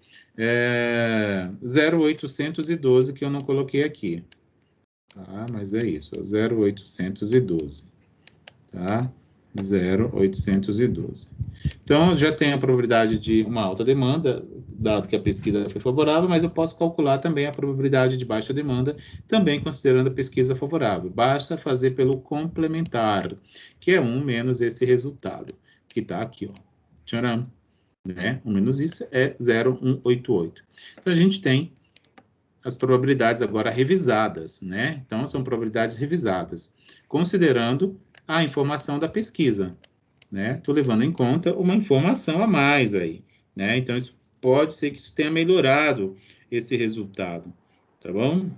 0,812, que eu não coloquei aqui. Tá? Mas é isso, 0,812, tá? 0,812. Então, já tenho a probabilidade de uma alta demanda, dado que a pesquisa foi favorável, mas eu posso calcular também a probabilidade de baixa demanda, também considerando a pesquisa favorável. Basta fazer pelo complementar, que é 1 menos esse resultado, que está aqui, ó. Tcharam, né? 1 menos isso é 0,188. Então, a gente tem as probabilidades agora revisadas, né? Então, são probabilidades revisadas, considerando a informação da pesquisa, né? Estou levando em conta uma informação a mais aí, né? Então, isso pode ser que isso tenha melhorado esse resultado, tá bom?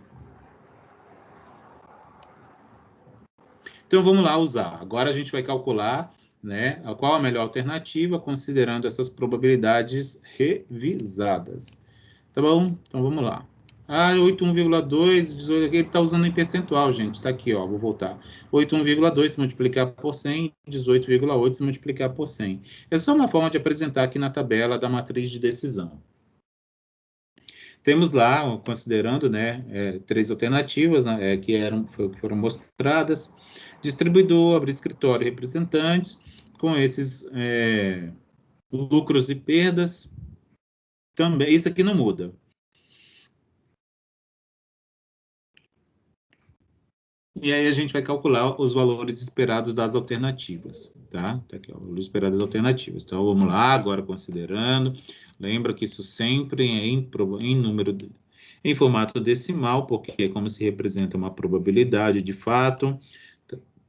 Então, vamos lá usar. Agora a gente vai calcular, né, qual a melhor alternativa, considerando essas probabilidades revisadas. Tá bom? Então, vamos lá. 81,2, 18, ele está usando em percentual, gente. Está aqui, ó, vou voltar. 81,2 se multiplicar por 100, 18,8 se multiplicar por 100. É só uma forma de apresentar aqui na tabela da matriz de decisão. Temos lá, considerando, né, 3 alternativas, né, que foram mostradas. Distribuidor, abrir escritório e representantes, com esses lucros e perdas. Também, isso aqui não muda. E aí a gente vai calcular os valores esperados das alternativas, tá? Tá aqui, ó, valores esperados das alternativas. Então, vamos lá, agora considerando. Lembra que isso sempre é em número, em formato decimal, porque é como se representa uma probabilidade de fato.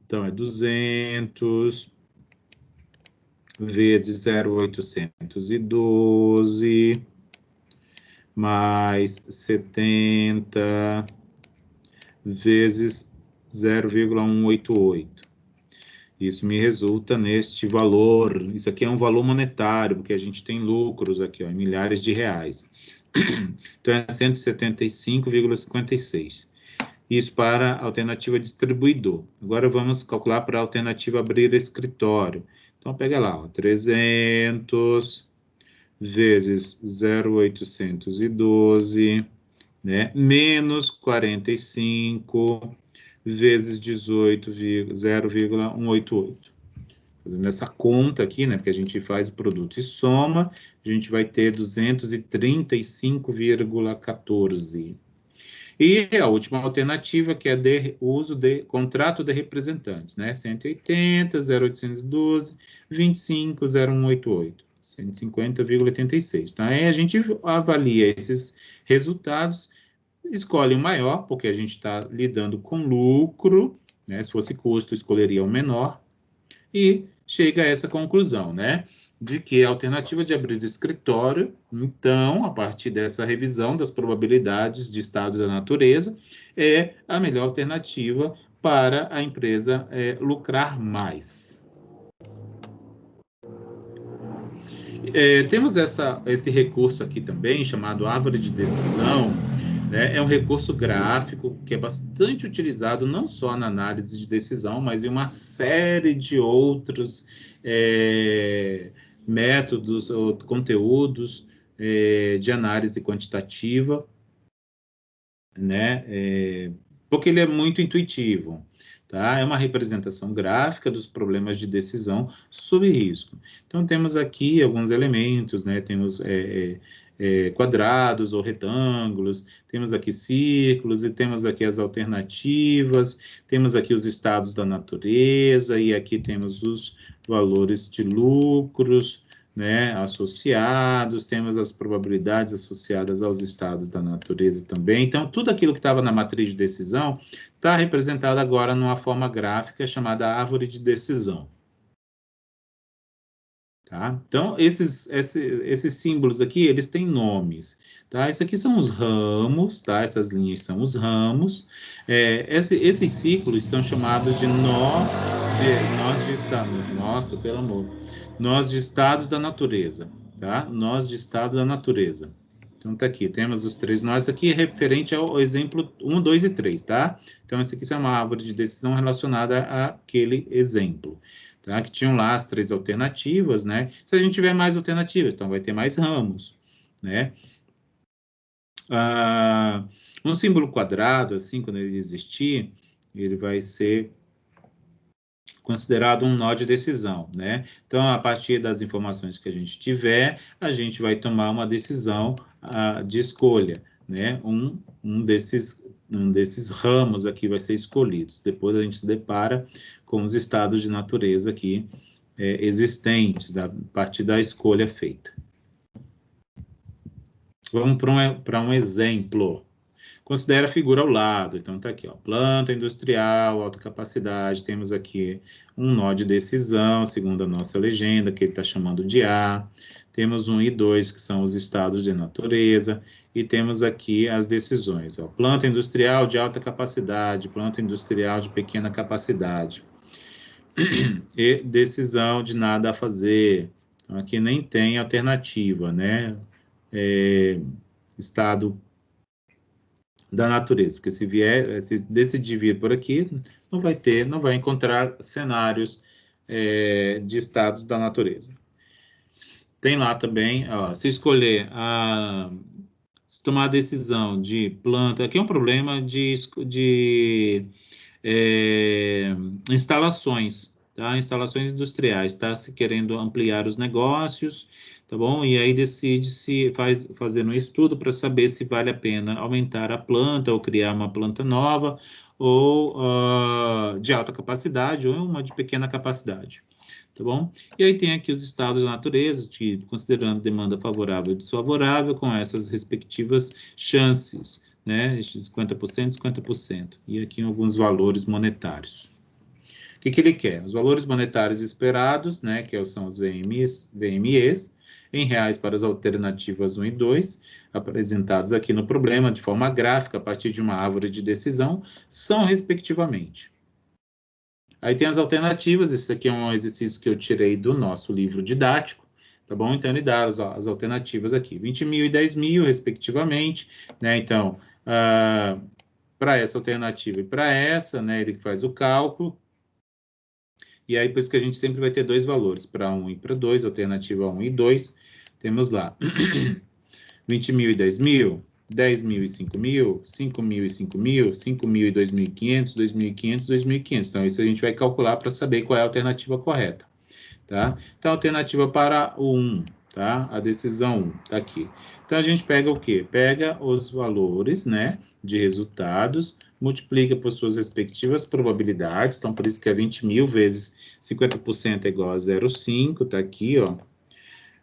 Então, é 200 vezes 0,812 mais 70 vezes 0,188. Isso me resulta neste valor. Isso aqui é um valor monetário, porque a gente tem lucros aqui, ó, em milhares de reais. Então, é 175,56. Isso para a alternativa distribuidor. Agora, vamos calcular para a alternativa abrir escritório. Então, pega lá, ó, 300 vezes 0,812, né, menos 45 vezes 18, 0,188. Fazendo essa conta aqui, né, porque a gente faz o produto e soma, a gente vai ter 235,14. E a última alternativa, que é o uso de contrato de representantes, né, 180, 0,812, 25, 0,188. 150,86. Tá? Aí a gente avalia esses resultados, escolhe o maior, porque a gente está lidando com lucro, né? Se fosse custo, escolheria o menor, e chega a essa conclusão, né? De que a alternativa de abrir escritório, então, a partir dessa revisão das probabilidades de estados da natureza, é a melhor alternativa para a empresa lucrar mais. Temos esse recurso aqui também, chamado árvore de decisão, né? É um recurso gráfico que é bastante utilizado não só na análise de decisão, mas em uma série de outros métodos ou conteúdos de análise quantitativa, né? Porque ele é muito intuitivo. Tá? É uma representação gráfica dos problemas de decisão sob risco. Então, temos aqui alguns elementos, né? Temos quadrados ou retângulos, temos aqui círculos, e temos aqui as alternativas, temos aqui os estados da natureza, e aqui temos os valores de lucros, né, associados, temos as probabilidades associadas aos estados da natureza também. Então, tudo aquilo que estava na matriz de decisão está representado agora numa forma gráfica chamada árvore de decisão. Tá? Então, esses símbolos aqui, eles têm nomes. Tá? Isso aqui são os ramos, tá? Essas linhas são os ramos. Esses círculos são chamados de nós de estados. Nossa, pelo amor. Nós de estados da natureza. Tá? Nós de estado da natureza. Então, tá aqui, temos os 3 nós aqui, referente ao exemplo 1, 2 e 3, tá? Então, essa aqui é uma árvore de decisão relacionada àquele exemplo, tá? Que tinham lá as 3 alternativas, né? Se a gente tiver mais alternativas, então vai ter mais ramos, né? Um símbolo quadrado, assim, quando ele existir, ele vai ser considerado um nó de decisão, né? Então, a partir das informações que a gente tiver, a gente vai tomar uma decisão de escolha, né? Um desses ramos aqui vai ser escolhido. Depois a gente se depara com os estados de natureza aqui existentes, a partir da escolha feita. Vamos para um exemplo. Considera a figura ao lado. Então, está aqui, ó, planta industrial, alta capacidade. Temos aqui um nó de decisão, segundo a nossa legenda, que ele está chamando de A. Temos 1 e 2, que são os estados de natureza. E temos aqui as decisões. Ó, planta industrial de alta capacidade, planta industrial de pequena capacidade. E decisão de nada a fazer. Então, aqui nem tem alternativa, né? Estado da natureza, porque se decidir vir por aqui, não vai encontrar cenários de estados da natureza. Tem lá também, ó, se tomar a decisão de planta, aqui é um problema de instalações, tá? Instalações industriais, tá? Se querendo ampliar os negócios, tá bom? E aí decide se fazer um estudo para saber se vale a pena aumentar a planta ou criar uma planta nova, ou de alta capacidade, ou uma de pequena capacidade, tá bom? E aí tem aqui os estados da natureza, considerando demanda favorável e desfavorável, com essas respectivas chances, né? 50%, 50%. E aqui alguns valores monetários. O que ele quer? Os valores monetários esperados, né? Que são os VMEs, em reais para as alternativas 1 e 2, apresentados aqui no problema de forma gráfica, a partir de uma árvore de decisão, são respectivamente. Aí tem as alternativas, esse aqui é um exercício que eu tirei do nosso livro didático, tá bom? Então, ele dá as alternativas aqui, 20 mil e 10 mil, respectivamente, né? Então, para essa alternativa e para essa, né, ele faz o cálculo, e aí por isso que a gente sempre vai ter dois valores, para 1 e para 2, alternativa 1 e 2, temos lá 20 mil e 10 mil, 10 mil e 5 mil, 5 mil e 5 mil, 5 mil e 2.500, 2.500, 2.500. Então, isso a gente vai calcular para saber qual é a alternativa correta, tá? Então, a alternativa para o 1, tá? A decisão 1, tá aqui. Então, a gente pega o quê? Pega os valores, né, de resultados, multiplica por suas respectivas probabilidades. Então, por isso que é 20 mil vezes 50% é igual a 0,5, tá aqui, ó.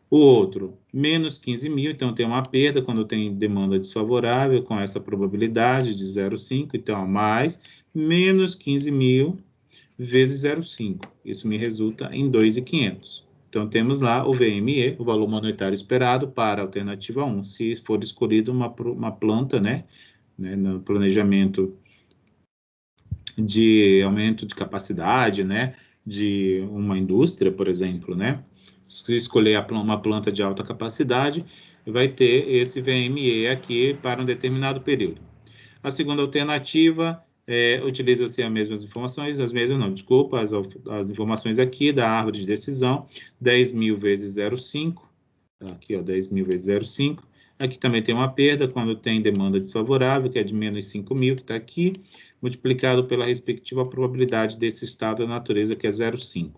O outro, menos 15 mil, então tem uma perda quando tem demanda desfavorável, com essa probabilidade de 0,5, então mais menos 15 mil vezes 0,5. Isso me resulta em 2.500. Então, temos lá o VME, o valor monetário esperado para a alternativa 1, se for escolhido uma planta, né, no planejamento de aumento de capacidade, né, de uma indústria, por exemplo, né, se escolher uma planta de alta capacidade, vai ter esse VME aqui para um determinado período. A segunda alternativa utiliza-se as mesmas informações, as informações aqui da árvore de decisão, 10 mil vezes 0,5, tá aqui, ó, 10 mil vezes 0,5. Aqui também tem uma perda quando tem demanda desfavorável, que é de menos 5 mil, que está aqui, multiplicado pela respectiva probabilidade desse estado da natureza, que é 0,5.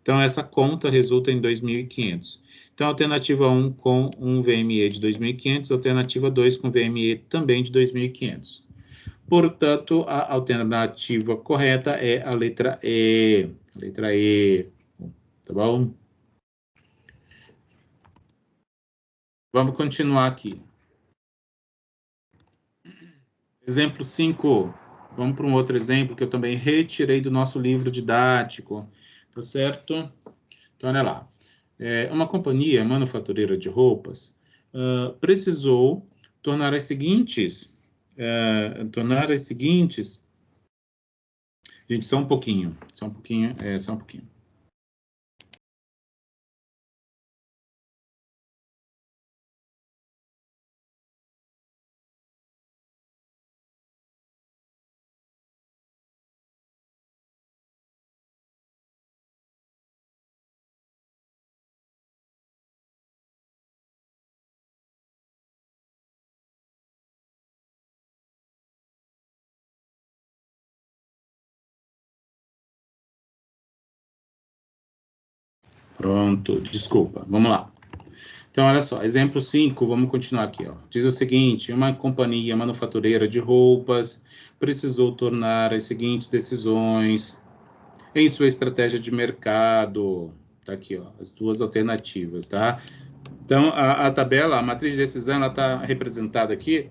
Então, essa conta resulta em 2.500. Então, alternativa 1 com um VME de 2.500, alternativa 2 com VME também de 2.500. Portanto, a alternativa correta é a letra E. Letra E, tá bom? Vamos continuar aqui. Exemplo 5. Vamos para um outro exemplo que eu também retirei do nosso livro didático. Tá certo? Então, olha lá. Uma companhia manufatureira de roupas precisou tornar as seguintes... Gente, só um pouquinho. Só um pouquinho. Pronto, desculpa, vamos lá. Então, olha só, exemplo 5, vamos continuar aqui, ó. Diz o seguinte: uma companhia manufatureira de roupas precisou tornar as seguintes decisões em sua estratégia de mercado. Tá aqui, ó, as duas alternativas, tá? Então, a tabela, a matriz de decisão, ela está representada aqui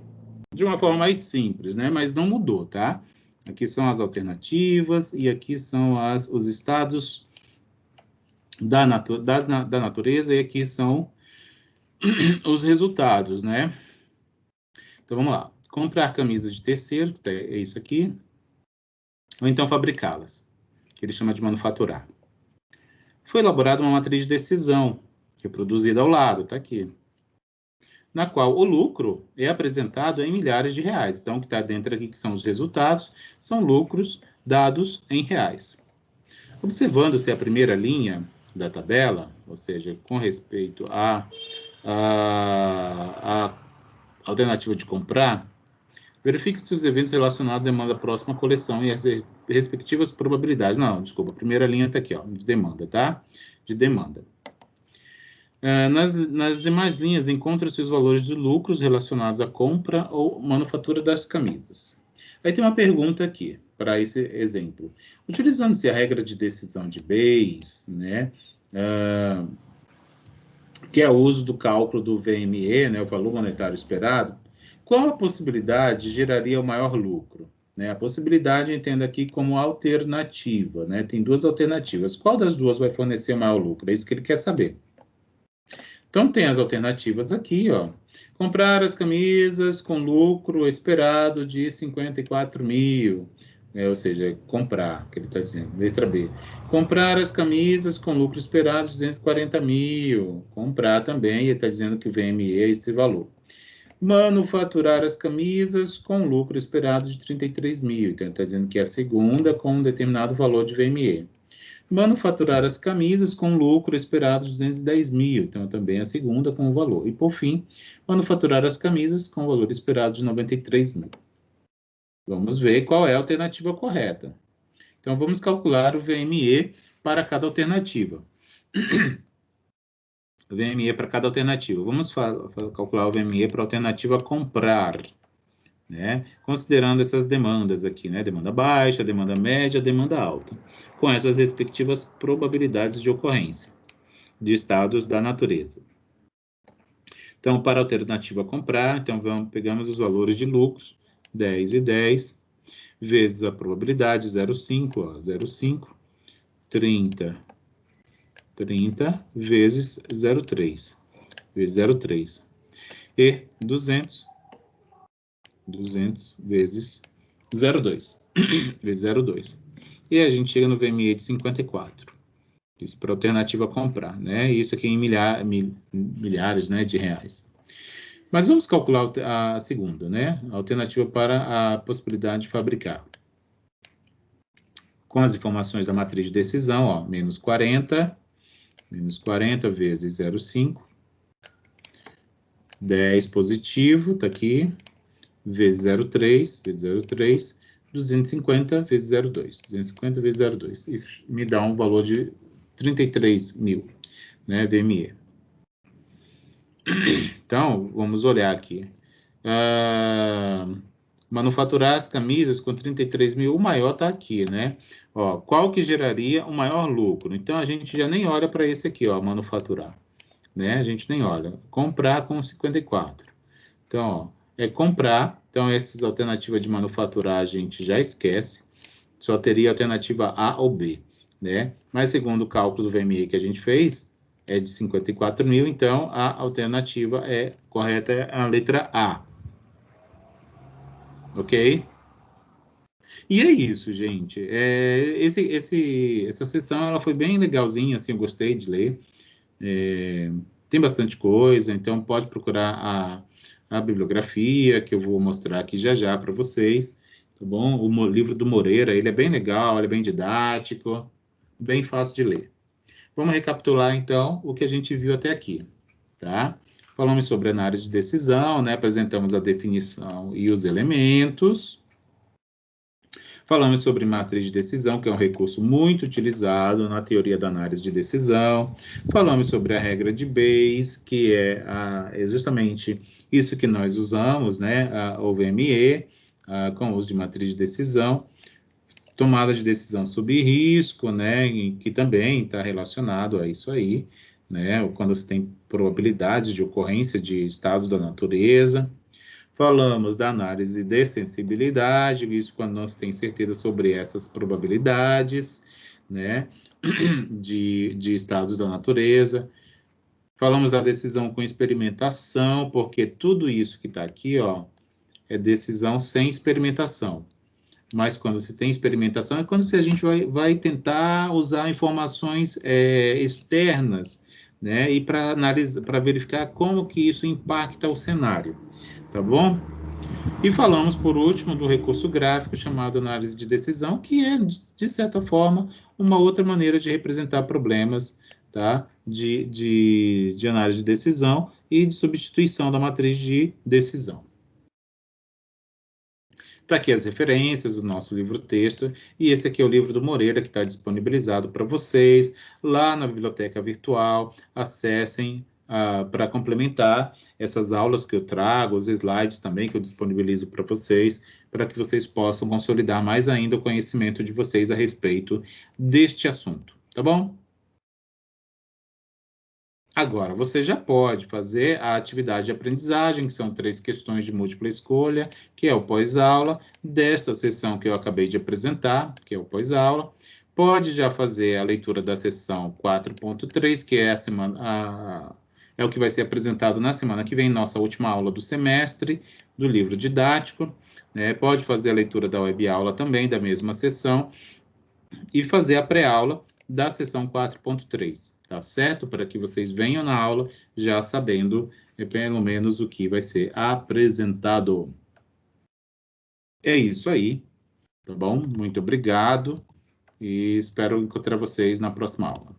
de uma forma mais simples, né? Mas não mudou, tá? Aqui são as alternativas e aqui são os estados da natureza e aqui são os resultados, né? Então, vamos lá. Comprar camisas de terceiro, que é isso aqui, ou então fabricá-las, que ele chama de manufaturar. Foi elaborada uma matriz de decisão, reproduzida ao lado, tá aqui, na qual o lucro é apresentado em milhares de reais. Então, o que está dentro aqui, que são os resultados, são lucros dados em reais. Observando-se a primeira linha da tabela, ou seja, com respeito à alternativa de comprar, verifique se os eventos relacionados à demanda próxima à coleção e as respectivas probabilidades. Não, desculpa, a primeira linha está aqui, ó, de demanda, tá? De demanda. Nas demais linhas, encontram-se os valores de lucros relacionados à compra ou manufatura das camisas. Aí tem uma pergunta aqui, para esse exemplo. Utilizando-se a regra de decisão de Bayes, né, que é o uso do cálculo do VME, né, o valor monetário esperado, qual a possibilidade geraria o maior lucro? Né, a possibilidade entenda aqui como alternativa, né? Tem duas alternativas. Qual das duas vai fornecer o maior lucro? É isso que ele quer saber. Então, tem as alternativas aqui, ó. Comprar as camisas com lucro esperado de 54 mil, ou seja, comprar, que ele está dizendo, letra B. Comprar as camisas com lucro esperado de 240 mil, comprar também, ele está dizendo que o VME é esse valor. Manufaturar as camisas com lucro esperado de 33 mil, então ele está dizendo que é a segunda com um determinado valor de VME. Manufaturar as camisas com lucro esperado de 210 mil, então também a segunda com o valor. E, por fim, manufaturar as camisas com valor esperado de 93 mil. Vamos ver qual é a alternativa correta. Então, vamos calcular o VME para cada alternativa. O VME para cada alternativa. Vamos calcular o VME para a alternativa comprar, né? Considerando essas demandas aqui, né? Demanda baixa, demanda média, demanda alta, com essas respectivas probabilidades de ocorrência de estados da natureza. Então, para a alternativa comprar, então pegamos os valores de lucros, 10 e 10, vezes a probabilidade, 0,5, ó, 0,5, 30, 30, vezes 0,3, vezes 0,3, e 200, 200 vezes 0,2, vezes 0,2. E a gente chega no VME de 54. Isso para a alternativa comprar, né? Isso aqui em milhares, né, de reais. Mas vamos calcular a segunda, né? A alternativa para a possibilidade de fabricar. Com as informações da matriz de decisão, ó, menos 40 vezes 0,5, 10 positivo, tá aqui, vezes 0,3, vezes 0,3, 250 vezes 0,2, 250 vezes 0,2. Isso me dá um valor de 33 mil, né, VME. Então, vamos olhar aqui. Manufaturar as camisas com 33 mil, o maior está aqui, né? Ó, qual que geraria o maior lucro? Então, a gente já nem olha para esse aqui, ó, manufaturar, né? A gente nem olha. Comprar com 54. Então, ó, é comprar. Então, essas alternativas de manufaturar a gente já esquece. Só teria alternativa A ou B, né? Mas, segundo o cálculo do VME que a gente fez, é de 54 mil, então a alternativa correta é a letra A. Ok? E é isso, gente. Essa sessão ela foi bem legalzinha, assim, eu gostei de ler. Tem bastante coisa, então pode procurar a bibliografia, que eu vou mostrar aqui já já para vocês, tá bom? O livro do Moreira, ele é bem legal, ele é bem didático, bem fácil de ler. Vamos recapitular, então, o que a gente viu até aqui, tá? Falamos sobre análise de decisão, né? Apresentamos a definição e os elementos. Falamos sobre matriz de decisão, que é um recurso muito utilizado na teoria da análise de decisão. Falamos sobre a regra de Bayes, que é justamente isso que nós usamos, né, o VME, com o uso de matriz de decisão. Tomada de decisão sob risco, né, que também está relacionado a isso aí, né, quando você tem probabilidade de ocorrência de estados da natureza. Falamos da análise de sensibilidade, isso quando nós temos certeza sobre essas probabilidades, né, de estados da natureza. Falamos da decisão com experimentação, porque tudo isso que está aqui, ó, é decisão sem experimentação. Mas quando se tem experimentação, é quando a gente vai tentar usar informações externas, né, e para analisar, para verificar como que isso impacta o cenário, tá bom? E falamos, por último, do recurso gráfico chamado análise de decisão, que é, de certa forma, uma outra maneira de representar problemas, tá? de análise de decisão e de substituição da matriz de decisão. Está aqui as referências do nosso livro-texto, e esse aqui é o livro do Moreira, que está disponibilizado para vocês lá na biblioteca virtual. Acessem para complementar essas aulas que eu trago, os slides também que eu disponibilizo para vocês, para que vocês possam consolidar mais ainda o conhecimento de vocês a respeito deste assunto, tá bom? Agora, você já pode fazer a atividade de aprendizagem, que são 3 questões de múltipla escolha, que é o pós-aula, desta sessão que eu acabei de apresentar, que é o pós-aula. Pode já fazer a leitura da sessão 4.3, que é é o que vai ser apresentado na semana que vem, nossa última aula do semestre, do livro didático. Né? Pode fazer a leitura da web-aula também, da mesma sessão, e fazer a pré-aula da sessão 4.3, tá certo? Para que vocês venham na aula já sabendo pelo menos o que vai ser apresentado. É isso aí, tá bom? Muito obrigado e espero encontrar vocês na próxima aula.